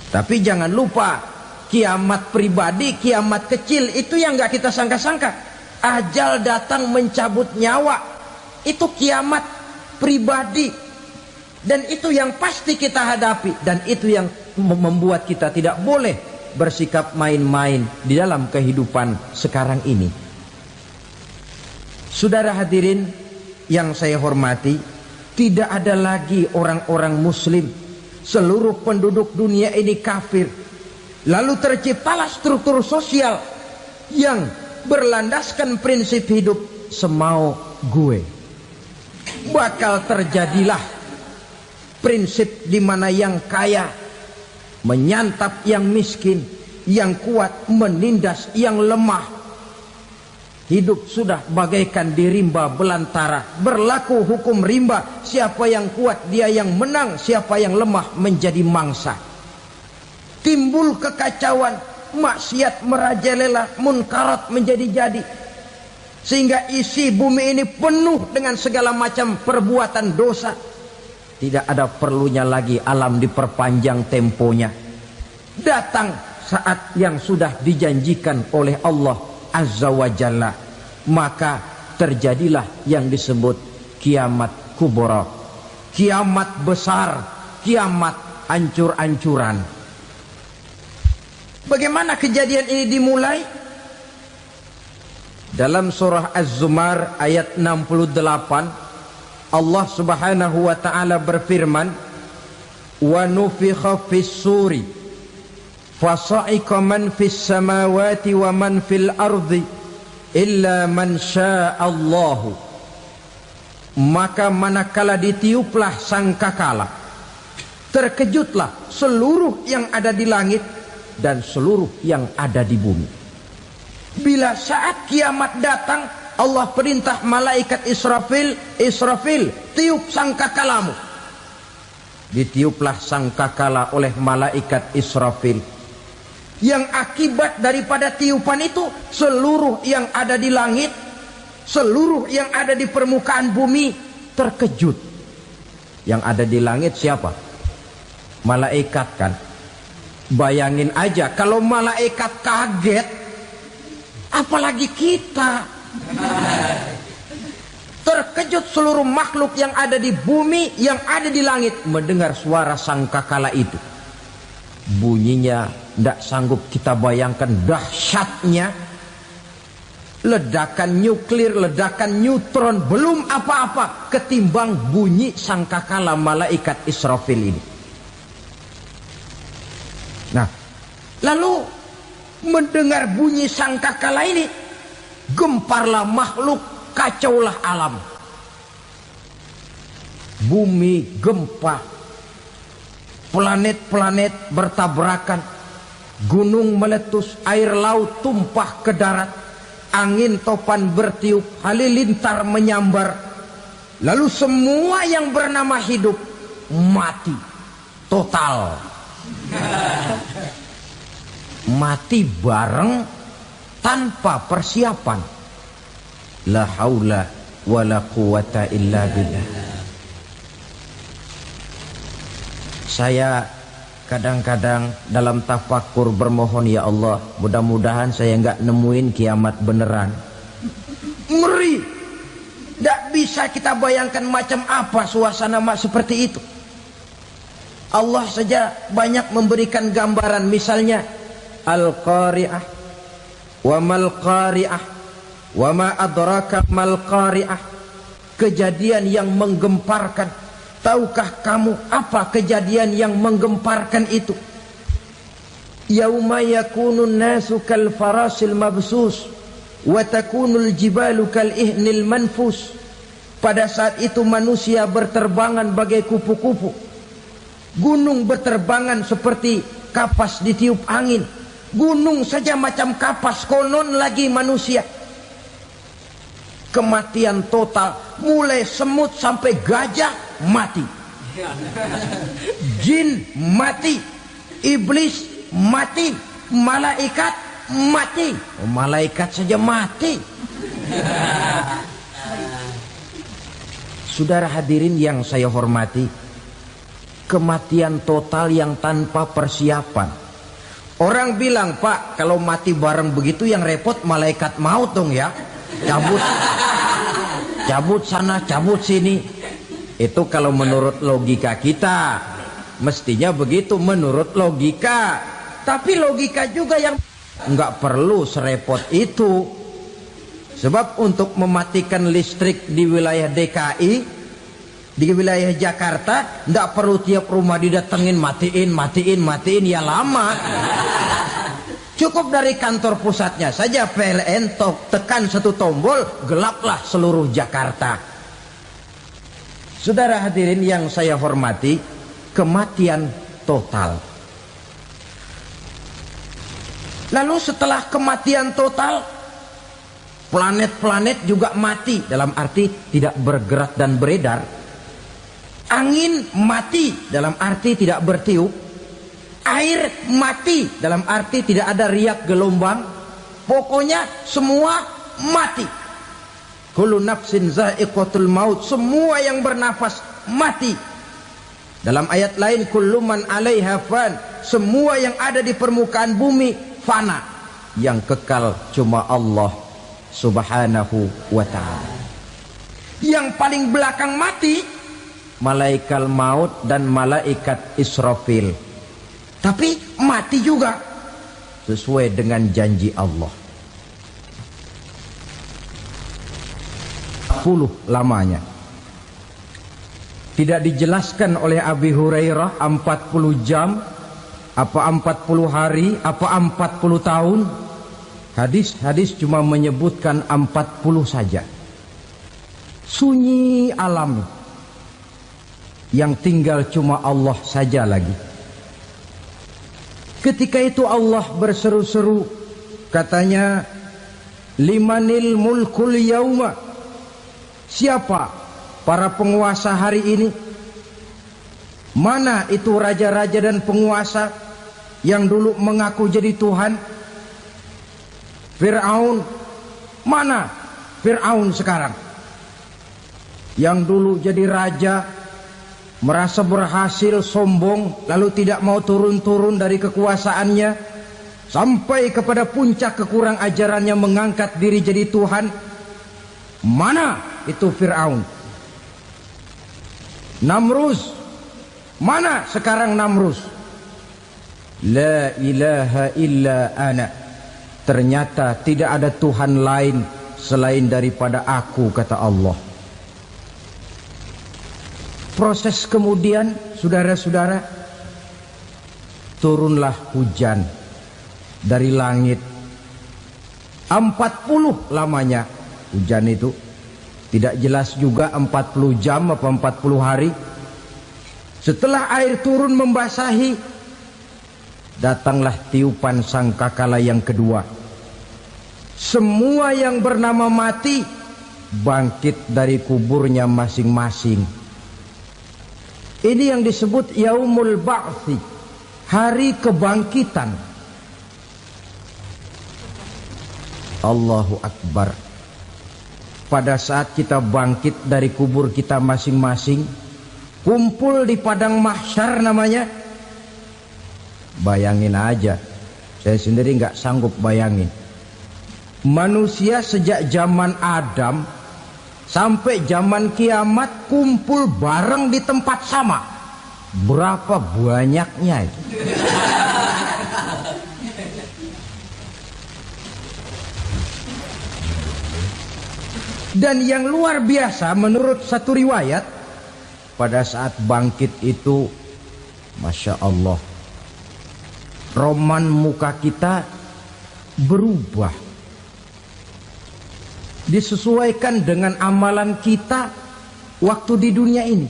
Tapi jangan lupa, kiamat pribadi, kiamat kecil itu yang gak kita sangka-sangka. Ajal datang mencabut nyawa, itu kiamat pribadi, dan itu yang pasti kita hadapi, dan itu yang membuat kita tidak boleh bersikap main-main di dalam kehidupan sekarang ini. Saudara hadirin yang saya hormati, tidak ada lagi orang-orang muslim, seluruh penduduk dunia ini kafir. Lalu terciptalah struktur sosial yang berlandaskan prinsip hidup semau gue. Bakal terjadilah prinsip di mana yang kaya menyantap yang miskin, yang kuat menindas yang lemah. Hidup sudah bagaikan di rimba belantara, berlaku hukum rimba, siapa yang kuat dia yang menang, siapa yang lemah menjadi mangsa. Timbul kekacauan, maksiat merajalela, munkarat menjadi-jadi, sehingga isi bumi ini penuh dengan segala macam perbuatan dosa. Tidak ada perlunya lagi alam diperpanjang temponya. Datang saat yang sudah dijanjikan oleh Allah Azza wa Jalla, maka terjadilah yang disebut kiamat kubra, kiamat besar, kiamat ancur-ancuran. Bagaimana kejadian ini dimulai? Dalam surah Az-Zumar ayat 68, Allah Subhanahu wa taala berfirman, wa nufikha fis-suri fasa'iqa man fis samawati wa man fil ardi illa man sya'allahu. Maka manakala ditiuplah sangkakala, terkejutlah seluruh yang ada di langit dan seluruh yang ada di bumi. Bila saat kiamat datang, Allah perintah malaikat Israfil, Israfil, tiup sangkakalamu. Ditiuplah sangkakala oleh malaikat Israfil. Yang akibat daripada tiupan itu, seluruh yang ada di langit, seluruh yang ada di permukaan bumi terkejut. Yang ada di langit siapa? Malaikat kan. Bayangin aja kalau malaikat kaget, apalagi kita. Terkejut seluruh makhluk yang ada di bumi, yang ada di langit mendengar suara sangkakala itu. Bunyinya tidak sanggup kita bayangkan dahsyatnya. Ledakan nuklir, ledakan neutron, belum apa-apa ketimbang bunyi sangkakala malaikat Israfil ini. Nah, lalu mendengar bunyi sangkakala ini, gemparlah makhluk, kacaulah alam. Bumi gempa, planet-planet bertabrakan, gunung meletus, air laut tumpah ke darat, angin topan bertiup, halilintar menyambar. Lalu semua yang bernama hidup mati total. Mati bareng tanpa persiapan. La haula wala quwata illa billah. Saya kadang-kadang dalam tafakur bermohon, ya Allah, mudah-mudahan saya enggak nemuin kiamat beneran. Ngeri. Tidak bisa kita bayangkan macam apa suasana seperti itu. Allah saja banyak memberikan gambaran, misalnya Al-Qari'ah, wa mal qari'ah, wa ma adraka mal qari'ah. Kejadian yang menggemparkan. Tahukah kamu apa kejadian yang menggemparkan itu? Yauma yakunun nasu kal farasil mabsus wa takunul jibalu kal ihnil manfus. Pada saat itu manusia berterbangan bagai kupu-kupu. Gunung berterbangan seperti kapas ditiup angin. Gunung saja macam kapas, konon lagi manusia. Kematian total, mulai semut sampai gajah mati, jin mati, iblis mati, malaikat mati. Oh, malaikat saja mati. Saudara hadirin yang saya hormati, kematian total yang tanpa persiapan. Orang bilang, Pak, kalau mati bareng begitu yang repot malaikat maut dong ya. Cabut sana, cabut sini. Itu kalau menurut logika kita, mestinya begitu menurut logika. Tapi logika juga yang nggak perlu serepot itu. Sebab untuk mematikan listrik di wilayah DKI, di wilayah Jakarta, nggak perlu tiap rumah didatengin, matiin, ya lama. Cukup dari kantor pusatnya saja PLN tekan satu tombol, gelaplah seluruh Jakarta. Saudara hadirin yang saya hormati, kematian total. Lalu setelah kematian total, planet-planet juga mati, dalam arti tidak bergerak dan beredar. Angin mati, dalam arti tidak bertiup. Air mati, dalam arti tidak ada riak gelombang. Pokoknya semua mati. Kullu nafsin za'iqatul maut. Semua yang bernafas mati. Dalam ayat lain, kullu man 'alaiha fan. Semua yang ada di permukaan bumi fana. Yang kekal cuma Allah Subhanahu wa ta'ala. Yang paling belakang mati malaikat maut dan malaikat Israfil. Tapi mati juga sesuai dengan janji Allah. 10 lamanya. Tidak dijelaskan oleh Abi Hurairah 40 jam, apa 40 hari, apa 40 tahun. Hadis-hadis cuma menyebutkan 40 saja. Sunyi alam. Yang tinggal cuma Allah saja lagi. Ketika itu Allah berseru-seru, katanya, limanil mulkul yauma. Siapa para penguasa hari ini? Mana itu raja-raja dan penguasa yang dulu mengaku jadi Tuhan? Fir'aun. Mana Fir'aun sekarang? Yang dulu jadi raja, merasa berhasil, sombong, lalu tidak mau turun-turun dari kekuasaannya, sampai kepada puncak kekurang ajarannya mengangkat diri jadi Tuhan. Mana itu Fir'aun? Namrus. Mana sekarang Namrus? La ilaha illa ana. Ternyata tidak ada Tuhan lain selain daripada aku, kata Allah. Proses kemudian, saudara-saudara, turunlah hujan dari langit. 40 lamanya hujan itu. Tidak jelas juga 40 jam apa 40 hari. Setelah air turun membasahi, datanglah tiupan sangkakala yang kedua. Semua yang bernama mati bangkit dari kuburnya masing-masing. Ini yang disebut Yaumul Ba'thi, hari kebangkitan. Allahu Akbar. Pada saat kita bangkit dari kubur kita masing-masing, kumpul di padang mahsyar namanya. Bayangin aja, saya sendiri nggak sanggup bayangin. Manusia sejak zaman Adam sampai zaman kiamat kumpul bareng di tempat sama. Berapa banyaknya itu? Dan yang luar biasa menurut satu riwayat, pada saat bangkit itu, Masya Allah, roman muka kita berubah, disesuaikan dengan amalan kita waktu di dunia ini.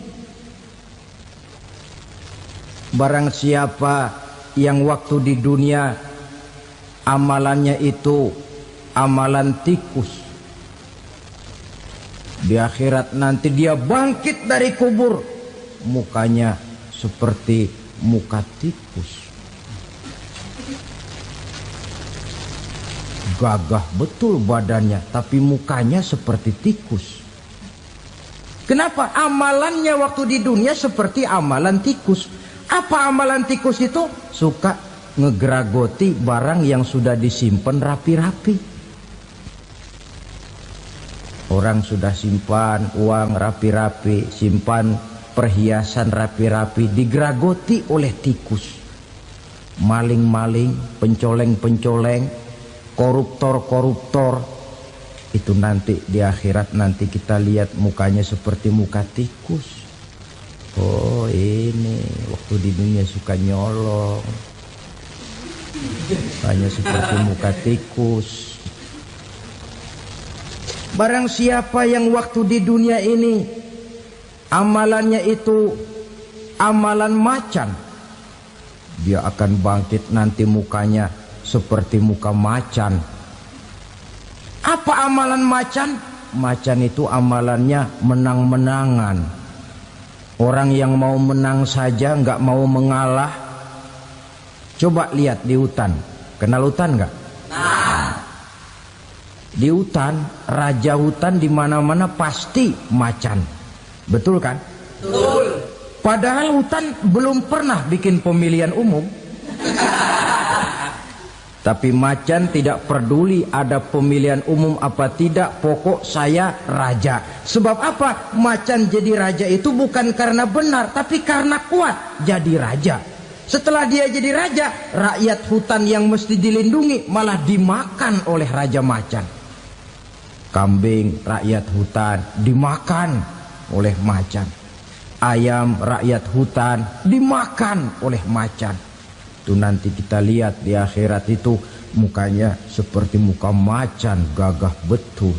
Barang siapa yang waktu di dunia amalannya itu amalan tikus, di akhirat nanti dia bangkit dari kubur, mukanya seperti muka tikus. Gagah betul badannya, tapi mukanya seperti tikus. Kenapa? Amalannya waktu di dunia seperti amalan tikus. Apa amalan tikus itu? Suka ngegeragoti barang yang sudah disimpan rapi-rapi. Orang sudah simpan uang rapi-rapi, simpan perhiasan rapi-rapi, digeragoti oleh tikus. Maling-maling, pencoleng-pencoleng, koruptor-koruptor. Itu nanti di akhirat nanti kita lihat mukanya seperti muka tikus. Oh ini waktu di dunia suka nyolong, mukanya seperti muka tikus. Barang siapa yang waktu di dunia ini amalannya itu amalan macan, dia akan bangkit nanti mukanya seperti muka macan. Apa amalan macan? Macan itu amalannya menang-menangan. Orang yang mau menang saja nggak mau mengalah. Coba lihat di hutan. Kenal hutan nggak? Di hutan, raja hutan di mana-mana pasti macan. Betul kan? Betul. Padahal hutan belum pernah bikin pemilihan umum. Tapi macan tidak peduli ada pemilihan umum apa tidak, pokok saya raja. Sebab apa? Macan jadi raja itu bukan karena benar, tapi karena kuat jadi raja. Setelah dia jadi raja, rakyat hutan yang mesti dilindungi malah dimakan oleh raja macan. Kambing rakyat hutan dimakan oleh macan. Ayam rakyat hutan dimakan oleh macan. Itu nanti kita lihat di akhirat itu mukanya seperti muka macan, gagah betul.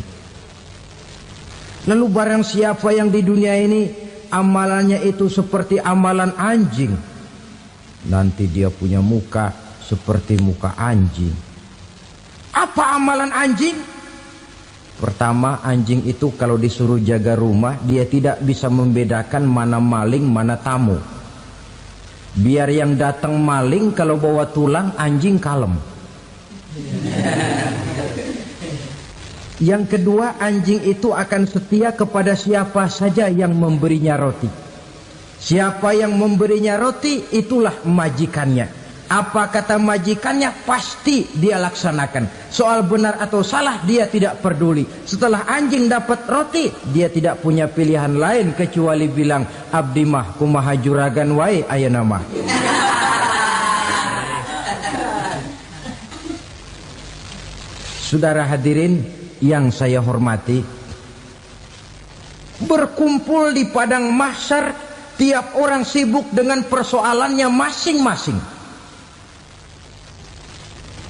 Lalu barang siapa yang di dunia ini amalannya itu seperti amalan anjing, nanti dia punya muka seperti muka anjing. Apa amalan anjing? Pertama, anjing itu kalau disuruh jaga rumah, dia tidak bisa membedakan mana maling, mana tamu. Biar yang datang maling, kalau bawa tulang, anjing kalem. Yang kedua, anjing itu akan setia kepada siapa saja yang memberinya roti. Siapa yang memberinya roti, itulah majikannya. Apa kata majikannya pasti dia laksanakan. Soal benar atau salah dia tidak peduli. Setelah anjing dapat roti, dia tidak punya pilihan lain kecuali bilang, abdi mah kumaha juragan wae ayeuna mah. Saudara hadirin yang saya hormati, berkumpul di padang mahsyar, tiap orang sibuk dengan persoalannya masing-masing.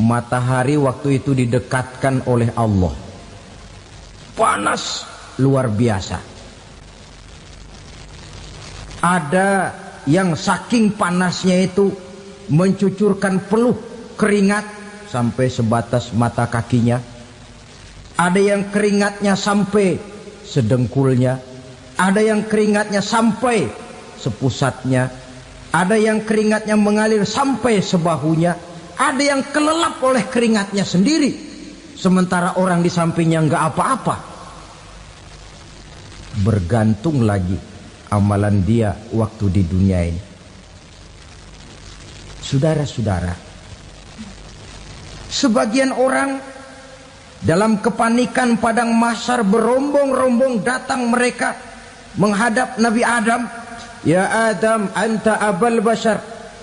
Matahari waktu itu didekatkan oleh Allah. Panas luar biasa. Ada yang saking panasnya itu mencucurkan peluh keringat sampai sebatas mata kakinya. Ada yang keringatnya sampai sedengkulnya. Ada yang keringatnya sampai sepusatnya. Ada yang keringatnya mengalir sampai sebahunya. Ada yang kelelap oleh keringatnya sendiri, sementara orang di sampingnya nggak apa-apa. Bergantung lagi amalan dia waktu di dunia ini. Saudara-saudara, sebagian orang dalam kepanikan padang mahsyar berombong-rombong datang mereka menghadap Nabi Adam. Ya Adam, anta abal bashar.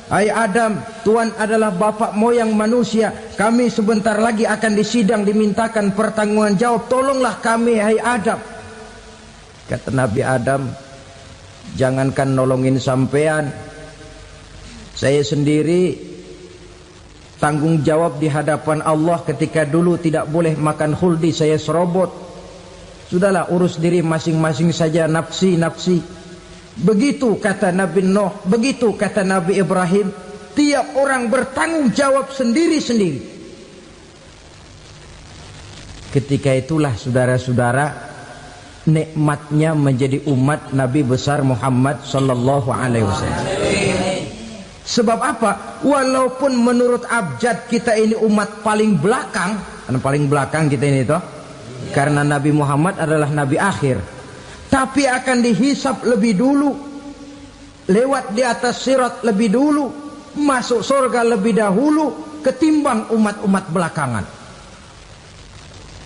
Hai Adam, Tuhan adalah bapak moyang manusia. Kami sebentar lagi akan disidang, dimintakan pertanggungan jawab. Tolonglah kami, hai Adam. Kata Nabi Adam, jangankan nolongin sampean, saya sendiri tanggung jawab di hadapan Allah ketika dulu tidak boleh makan khuldi, saya serobot. Sudahlah, urus diri masing-masing saja, nafsi. Begitu kata Nabi Nuh, begitu kata Nabi Ibrahim. Tiap orang bertanggung jawab sendiri-sendiri. Ketika itulah saudara-saudara, nikmatnya menjadi umat Nabi besar Muhammad sallallahu alaihi wasallam. Sebab apa? Walaupun menurut abjad kita ini umat paling belakang, paling belakang kita ini toh, karena Nabi Muhammad adalah Nabi akhir. Tapi akan dihisap lebih dulu, lewat di atas sirat lebih dulu, masuk surga lebih dahulu ketimbang umat-umat belakangan.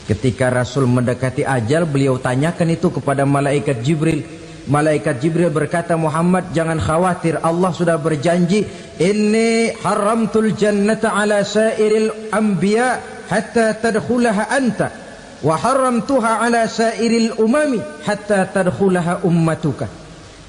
Ketika Rasul mendekati ajal, beliau tanyakan itu kepada malaikat Jibril. Malaikat Jibril berkata, Muhammad jangan khawatir, Allah sudah berjanji, inni haramtul jannata ala sairil anbiya hatta tadkhulaha anta, wa haramtuha ala sairil umami hatta tadkhulaha ummatuka.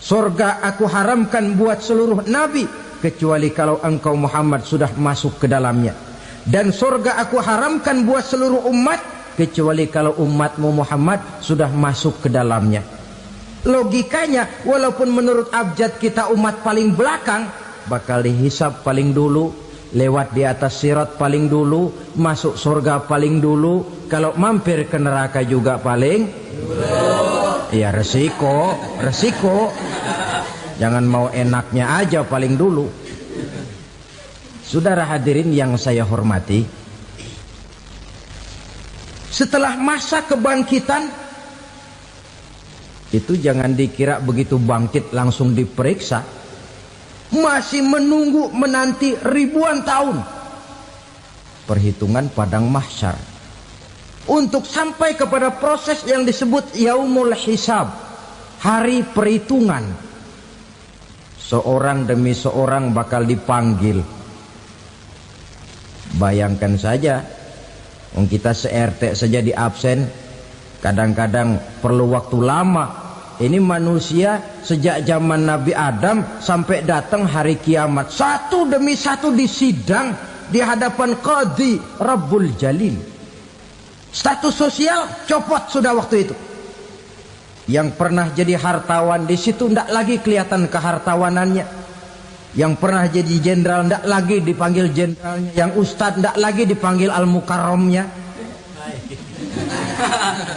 Surga aku haramkan buat seluruh nabi kecuali kalau engkau Muhammad sudah masuk ke dalamnya, dan surga aku haramkan buat seluruh umat kecuali kalau umatmu Muhammad sudah masuk ke dalamnya. Logikanya, walaupun menurut abjad kita umat paling belakang, bakal dihisap paling dulu, lewat di atas sirat paling dulu, masuk surga paling dulu, kalau mampir ke neraka juga paling dulu. Ya resiko. Jangan mau enaknya aja paling dulu. Saudara hadirin yang saya hormati, setelah masa kebangkitan itu jangan dikira begitu bangkit langsung diperiksa. Masih menunggu menanti ribuan tahun perhitungan padang mahsyar untuk sampai kepada proses yang disebut yaumul hisab, hari perhitungan. Seorang demi seorang bakal dipanggil. Bayangkan saja, kita se-RT saja di absen, kadang-kadang perlu waktu lama. Ini manusia sejak zaman Nabi Adam sampai datang hari kiamat, satu demi satu disidang di hadapan Qadhi Rabbul Jalil. Status sosial copot sudah waktu itu. Yang pernah jadi hartawan di situ tidak lagi kelihatan kehartawanannya. Yang pernah jadi jenderal tidak lagi dipanggil jenderalnya. Yang ustadz tidak lagi dipanggil al-mukarramnya.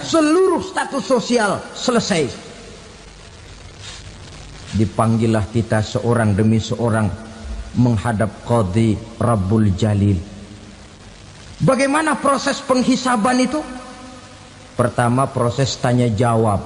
Seluruh status sosial selesai. Dipanggillah kita seorang demi seorang menghadap Qadhi Rabbul Jalil. Bagaimana proses penghisaban itu? Pertama, proses tanya jawab.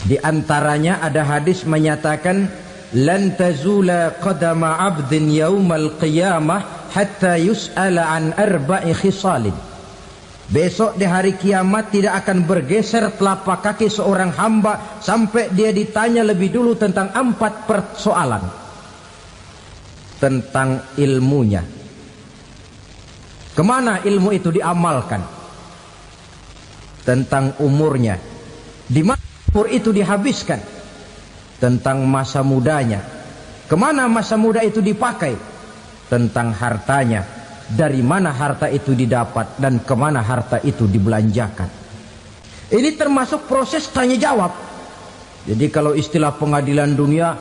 Di antaranya ada hadis menyatakan, lan tazula qadama 'abdin yaumal qiyamah hatta yus'ala an arba'i khisalin. Besok di hari kiamat tidak akan bergeser telapak kaki seorang hamba sampai dia ditanya lebih dulu tentang 4 persoalan. Tentang ilmunya, kemana ilmu itu diamalkan. Tentang umurnya, di mana umur itu dihabiskan. Tentang masa mudanya, kemana masa muda itu dipakai. tentang hartanya, dari mana harta itu didapat dan kemana harta itu dibelanjakan. Ini termasuk proses tanya jawab. Jadi kalau istilah pengadilan dunia,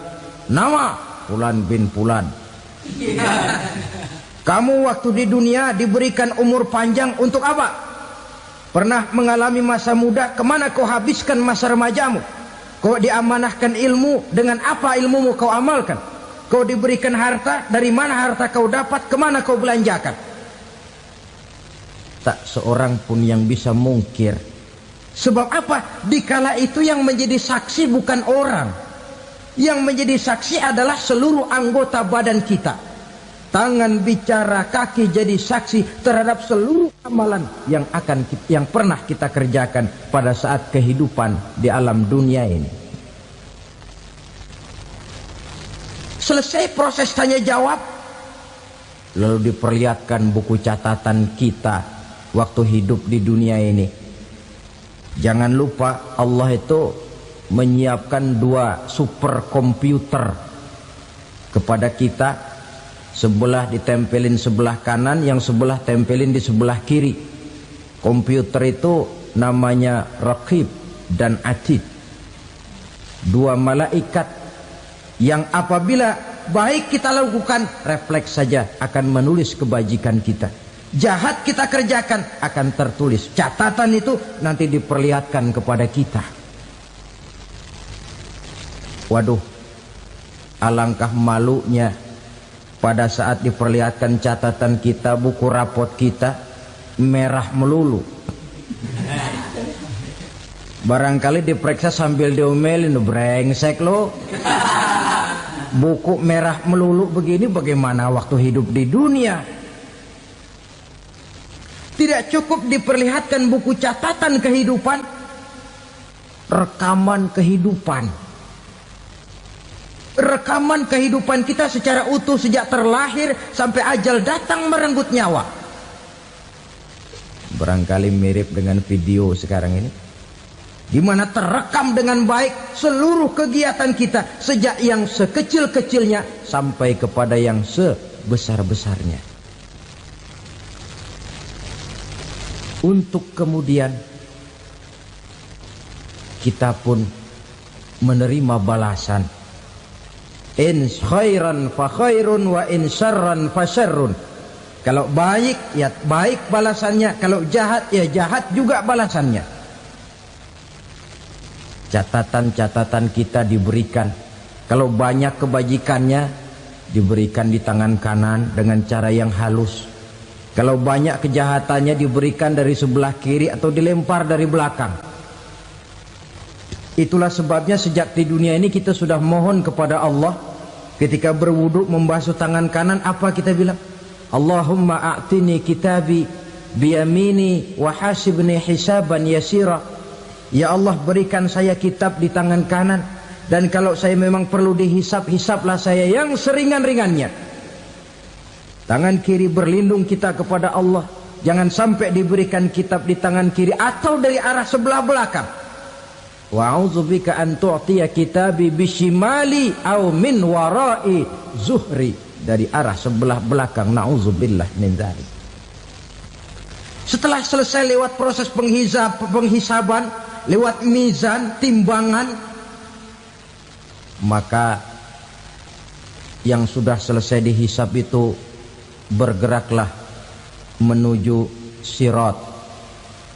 nama Fulan bin Fulan. Kamu waktu di dunia diberikan umur panjang untuk apa? Pernah mengalami masa muda, kemana kau habiskan masa remajamu? Kau diamanahkan ilmu, dengan apa ilmumu kau amalkan? Kau diberikan harta, dari mana harta kau dapat, kemana kau belanjakan? Tak seorang pun yang bisa mungkir. Sebab apa? Dikala itu yang menjadi saksi bukan orang. Yang menjadi saksi adalah seluruh anggota badan kita. Tangan bicara, kaki jadi saksi terhadap seluruh amalan yang pernah kita kerjakan pada saat kehidupan di alam dunia ini. Selesai proses tanya jawab, lalu diperlihatkan buku catatan kita waktu hidup di dunia ini. Jangan lupa Allah itu menyiapkan 2 superkomputer kepada kita. Sebelah ditempelin sebelah kanan, yang sebelah tempelin di sebelah kiri. Komputer itu namanya Raqib dan Atid. 2 malaikat yang apabila baik kita lakukan, refleks saja akan menulis kebajikan kita. Jahat kita kerjakan, akan tertulis. Catatan itu nanti diperlihatkan kepada kita. Waduh, alangkah malunya pada saat diperlihatkan catatan kita, buku rapot kita merah melulu. Barangkali diperiksa sambil diomelin, brengsek lo. Buku merah melulu begini, bagaimana waktu hidup di dunia? Tidak cukup diperlihatkan buku catatan kehidupan, rekaman kehidupan. Rekaman kehidupan kita secara utuh sejak terlahir sampai ajal datang merenggut nyawa. Barangkali mirip dengan video sekarang ini, di mana terekam dengan baik seluruh kegiatan kita, sejak yang sekecil-kecilnya sampai kepada yang sebesar-besarnya. Untuk kemudian kita pun menerima balasan. In khairan fa khairun wa in syarran fa syarrun. Kalau baik ya baik balasannya, kalau jahat ya jahat juga balasannya. Catatan-catatan kita diberikan. Kalau banyak kebajikannya diberikan di tangan kanan dengan cara yang halus. Kalau banyak kejahatannya diberikan dari sebelah kiri atau dilempar dari belakang. Itulah sebabnya sejak di dunia ini kita sudah mohon kepada Allah. Ketika berwudu membasuh tangan kanan, apa kita bilang? Allahumma a'tini kitabi biyamini wa hasibni hisaban yasira. Ya Allah, berikan saya kitab di tangan kanan, dan kalau saya memang perlu dihisap, hisaplah saya yang seringan-ringannya. Tangan kiri berlindung kita kepada Allah. Jangan sampai diberikan kitab di tangan kiri atau dari arah sebelah belakang. Wa a'udzubika an tu'tiya kitabi bishimali aw min wara'i zuhri, dari arah sebelah belakang. Na'udzubillah min dzalik. Setelah selesai lewat proses penghisaban, lewat mizan, timbangan, maka yang sudah selesai dihisab itu bergeraklah menuju sirat,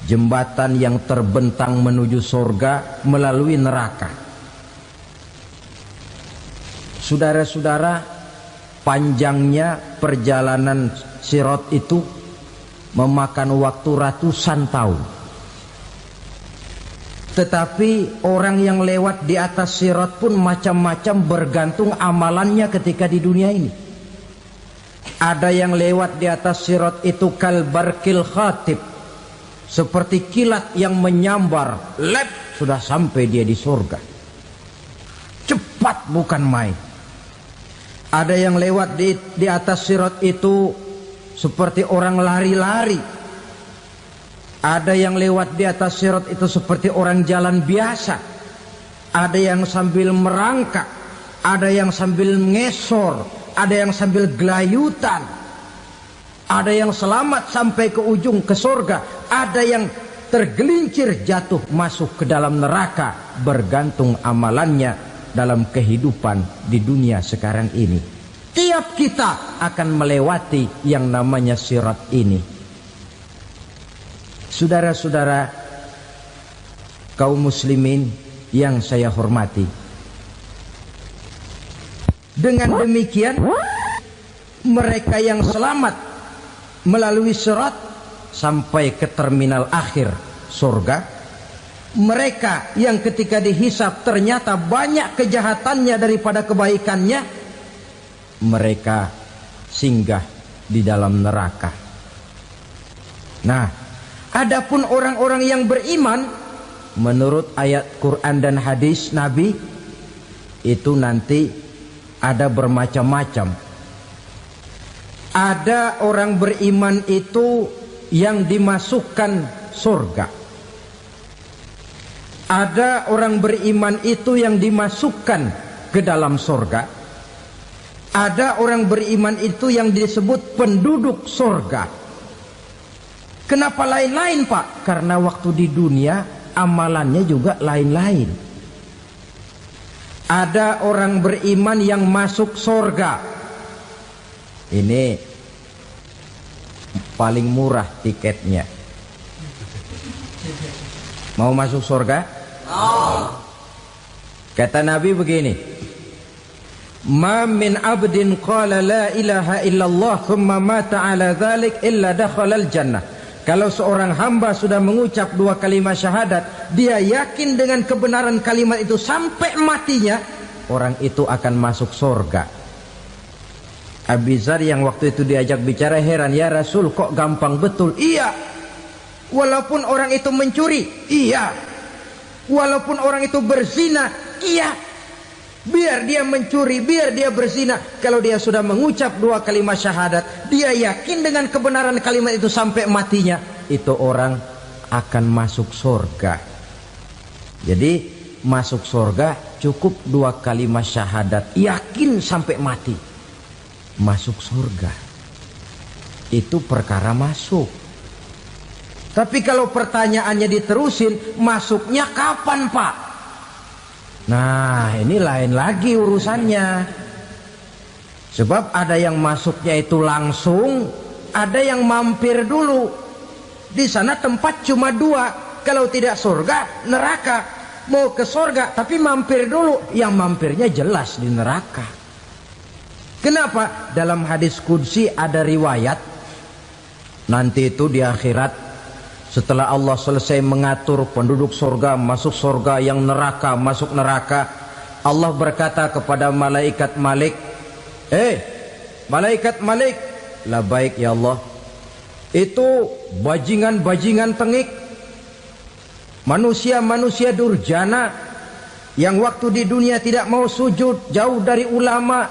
jembatan yang terbentang menuju surga melalui neraka. Saudara-saudara, panjangnya perjalanan sirat itu memakan waktu ratusan tahun. Tetapi orang yang lewat di atas sirat pun macam-macam, bergantung amalannya ketika di dunia ini. Ada yang lewat di atas sirat itu kal barqil khatib, seperti kilat yang menyambar, lep, sudah sampai dia di surga. Cepat bukan main. Ada yang lewat di atas sirat itu seperti orang lari-lari. Ada yang lewat di atas sirat itu seperti orang jalan biasa. Ada yang sambil merangkak, ada yang sambil ngesor, ada yang sambil gelayutan, ada yang selamat sampai ke ujung ke surga, ada yang tergelincir jatuh masuk ke dalam neraka, bergantung amalannya dalam kehidupan di dunia sekarang ini. Tiap kita akan melewati yang namanya sirat ini. Saudara-saudara kaum muslimin yang saya hormati, dengan demikian mereka yang selamat melalui sirat sampai ke terminal akhir surga, mereka yang ketika dihisab ternyata banyak kejahatannya daripada kebaikannya, mereka singgah di dalam neraka. Nah, adapun orang-orang yang beriman menurut ayat Quran dan hadis Nabi itu nanti ada bermacam-macam. Ada orang beriman itu yang dimasukkan surga. Ada orang beriman itu yang dimasukkan ke dalam surga. Ada orang beriman itu yang disebut penduduk surga. Kenapa lain-lain, Pak? Karena waktu di dunia amalannya juga lain-lain. Ada orang beriman yang masuk surga. Ini paling murah tiketnya. Mau masuk surga? Kata Nabi begini, ma min abdin qala la ilaha illallah thumma mata ala dhalik illa dakhalal jannah. Kalau seorang hamba sudah mengucap dua kalimat syahadat, dia yakin dengan kebenaran kalimat itu sampai matinya, orang itu akan masuk surga. Abi Dzar yang waktu itu diajak bicara heran, ya Rasul kok gampang betul? Iya, walaupun orang itu mencuri, iya, walaupun orang itu berzina, iya, biar dia mencuri, biar dia berzina, kalau dia sudah mengucap dua kalimat syahadat, dia yakin dengan kebenaran kalimat itu sampai matinya, itu orang akan masuk surga. Jadi masuk surga cukup dua kalimat syahadat, yakin sampai mati, masuk surga. Itu perkara masuk. Tapi kalau pertanyaannya diterusin, masuknya kapan, Pak? Nah, ini lain lagi urusannya. Sebab ada yang masuknya itu langsung, ada yang mampir dulu. Di sana tempat cuma dua, kalau tidak surga, neraka. Mau ke surga tapi mampir dulu, yang mampirnya jelas di neraka. Kenapa? Dalam hadis qudsi ada riwayat, nanti itu di akhirat, setelah Allah selesai mengatur penduduk surga masuk surga, yang neraka masuk neraka, Allah berkata kepada malaikat Malik, malaikat Malik, labaik ya Allah, itu bajingan-bajingan tengik, manusia-manusia durjana yang waktu di dunia tidak mau sujud, jauh dari ulama,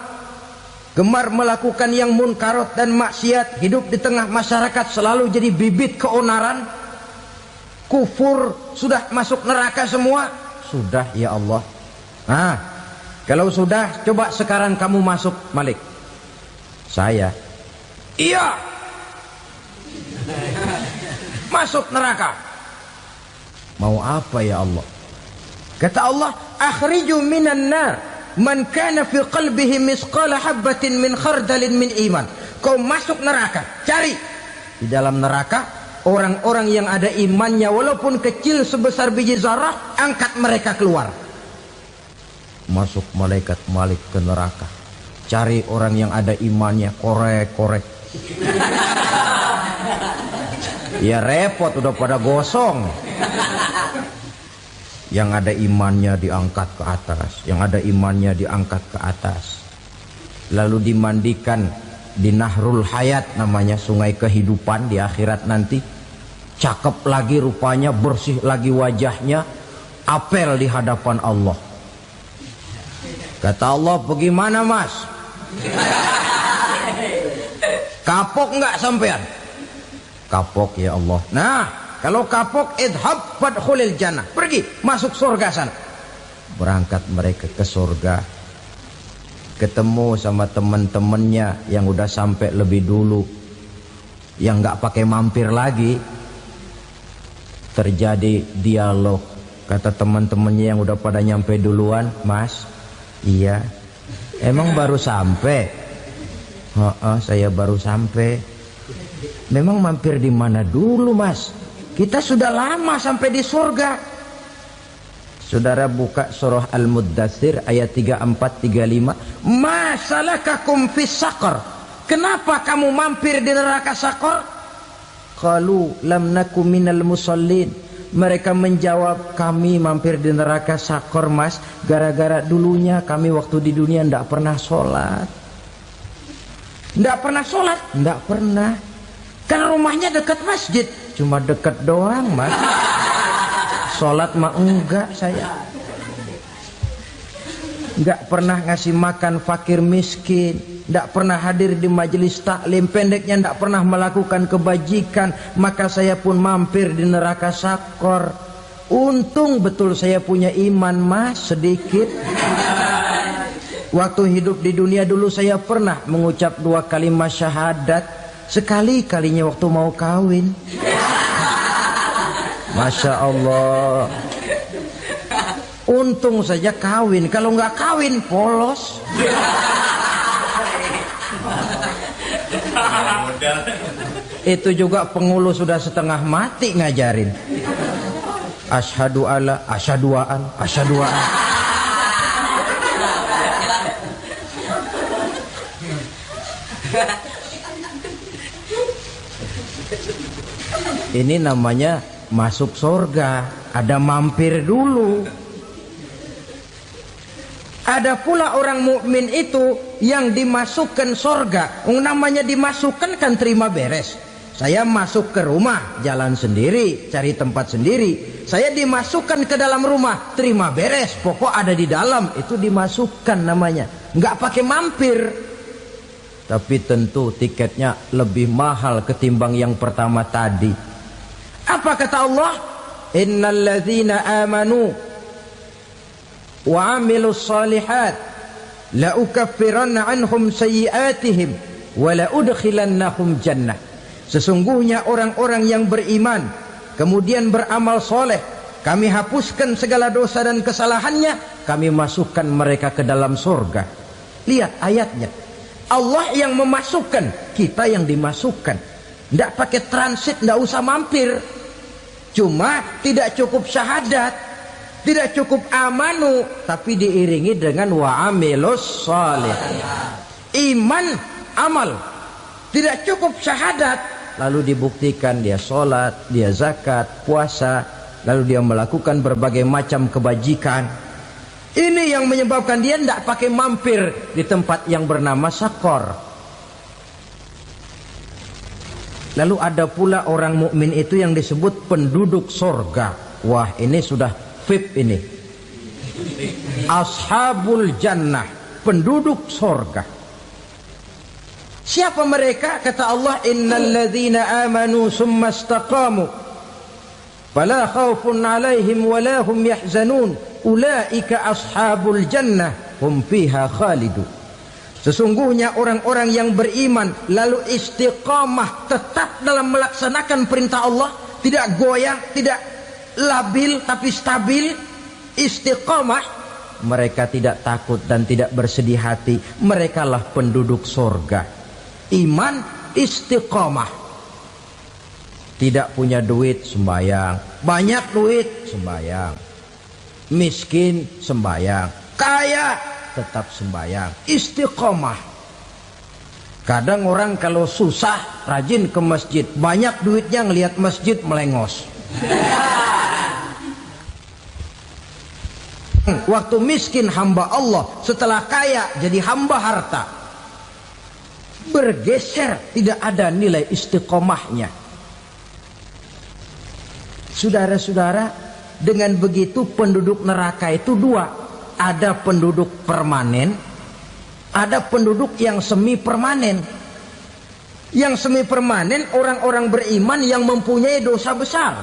gemar melakukan yang munkarat dan maksiat, hidup di tengah masyarakat selalu jadi bibit keonaran, kufur, sudah masuk neraka semua. Sudah ya Allah. Nah, kalau sudah, coba sekarang kamu masuk, Malik. Saya, iya, masuk neraka. Mau apa ya Allah? Kata Allah, akhriju minan nar man kana fi qalbihi misqala habatin min khardalin min iman. Kau masuk neraka, cari di dalam neraka orang-orang yang ada imannya walaupun kecil sebesar biji zarah, angkat mereka keluar. Masuk malaikat Malik ke neraka, cari orang yang ada imannya, korek-korek. Ya repot, udah pada gosong. Yang ada imannya diangkat ke atas, yang ada imannya diangkat ke atas, lalu dimandikan di Nahrul Hayat, namanya sungai kehidupan di akhirat nanti. Cakep lagi rupanya, bersih lagi wajahnya, apel di hadapan Allah. Kata Allah, bagaimana mas? Kapok nggak sampean? Kapok ya Allah. Nah, kalau kapok, idhab fadkhulil jannah, pergi masuk surga sana. Berangkat mereka ke surga. ketemu sama teman-temannya yang udah sampai lebih dulu, yang nggak pakai mampir lagi. Terjadi dialog. Kata teman-temannya yang udah pada nyampe duluan, Mas, iya, emang baru sampai? Saya baru sampai. Memang mampir di mana dulu, Mas? Kita sudah lama sampai di surga. Saudara buka surah Al-Muddatsir ayat 34-35. Ma salakakum fis saqar? Kenapa kamu mampir di neraka Saqar? Qalu lam naku minal musallin. Mereka menjawab, kami mampir di neraka Saqar, Mas, gara-gara dulunya kami waktu di dunia tidak pernah sholat. Tidak pernah sholat? Tidak pernah. Kan rumahnya dekat masjid. Cuma dekat doang, Mas. Sholat mah enggak saya. Enggak pernah ngasih makan fakir miskin, enggak pernah hadir di majelis taklim, pendeknya enggak pernah melakukan kebajikan. Maka saya pun mampir di neraka Saqar. Untung betul saya punya iman, Mas, sedikit. Waktu hidup di dunia dulu saya pernah mengucap 2 kalimat syahadat. Sekali-kalinya waktu mau kawin. Masya Allah. Untung saja kawin. Kalau nggak kawin polos. Itu juga pengulu sudah setengah mati ngajarin. Asyhadu alla, asyaduaan, asyaduaan. Ini namanya masuk surga, ada mampir dulu. Ada pula orang mukmin itu yang dimasukkan surga. Namanya dimasukkan kan terima beres. Saya masuk ke rumah, jalan sendiri, cari tempat sendiri. Saya dimasukkan ke dalam rumah, terima beres, pokok ada di dalam, itu dimasukkan namanya. Nggak pakai mampir. Tapi tentu tiketnya lebih mahal ketimbang yang pertama tadi. Apa kata Allah? Innal ladzina amanu wa amilus salihat la ukaffiranna anhum sayyi'atihim wa la udkhilannahum jannah. Sesungguhnya orang-orang yang beriman kemudian beramal soleh, kami hapuskan segala dosa dan kesalahannya, kami masukkan mereka ke dalam surga. Lihat ayatnya. Allah yang memasukkan, kita yang dimasukkan. Tidak pakai transit, tidak usah mampir. Cuma tidak cukup syahadat, tidak cukup amanu, tapi diiringi dengan wa'amilus salih. Iman, amal. Tidak cukup syahadat, lalu dibuktikan dia sholat, dia zakat, puasa, lalu dia melakukan berbagai macam kebajikan. Ini yang menyebabkan dia tidak pakai mampir di tempat yang bernama Saqar. Lalu ada pula orang mukmin itu yang disebut penduduk sorga. Wah, ini sudah VIP ini. Ashabul jannah, penduduk sorga. Siapa mereka? Kata Allah, innal ladzina amanu summa istaqamu fala khaufun alaihim wala hum yahzanun ulaika ashabul jannah hum fiha khalidun. Sesungguhnya orang-orang yang beriman lalu istiqamah, tetap dalam melaksanakan perintah Allah, tidak goyang, tidak labil tapi stabil, istiqamah, mereka tidak takut dan tidak bersedih hati. Merekalah penduduk surga. Iman, istiqamah. Tidak punya duit, sembayang. Banyak duit, sembayang. Miskin, sembayang. Kaya, tetap sembayang. Istiqamah. Kadang orang kalau susah rajin ke masjid, banyak duitnya ngelihat masjid melengos. Waktu miskin hamba Allah, setelah kaya jadi hamba harta. Bergeser, tidak ada nilai istiqomahnya. Saudara-saudara, dengan begitu penduduk neraka itu dua. Ada penduduk permanen, ada penduduk yang semi permanen. Yang semi permanen orang-orang beriman yang mempunyai dosa besar.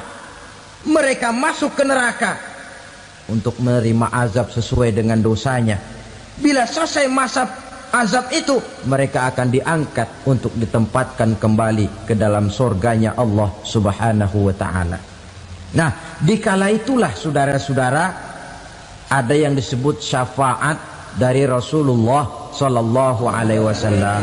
Mereka masuk ke neraka untuk menerima azab sesuai dengan dosanya. Bila selesai masa azab itu, mereka akan diangkat untuk ditempatkan kembali ke dalam surganya Allah Subhanahu wa ta'ala. Nah, dikala itulah saudara-saudara, ada yang disebut syafaat dari Rasulullah Sallallahu Alaihi Wasallam.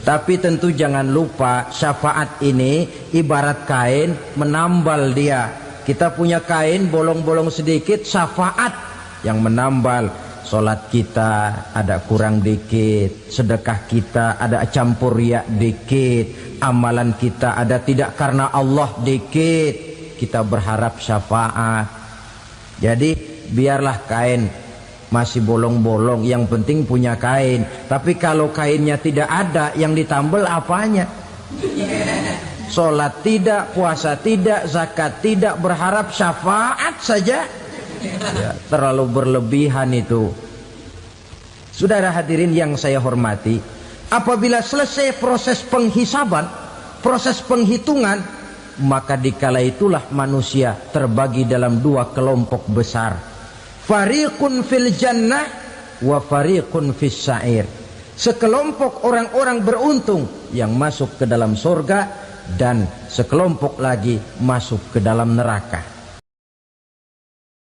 Tapi tentu jangan lupa, syafaat ini ibarat kain menambal dia. Kita punya kain bolong-bolong sedikit, syafaat yang menambal. Solat kita ada kurang dikit, sedekah kita ada campur riak dikit, amalan kita ada tidak karena Allah dikit, kita berharap syafaat. Jadi biarlah kain masih bolong-bolong, yang penting punya kain. Tapi kalau kainnya tidak ada, yang ditambal apanya? Solat tidak, puasa tidak, zakat tidak, berharap syafaat saja. Ya, terlalu berlebihan itu. Saudara hadirin yang saya hormati, apabila selesai proses penghisaban, proses penghitungan, maka dikala itulah manusia terbagi dalam dua kelompok besar. Fariqun fil jannah wa fariqun fis sa'ir. Sekelompok orang-orang beruntung yang masuk ke dalam surga, dan sekelompok lagi masuk ke dalam neraka.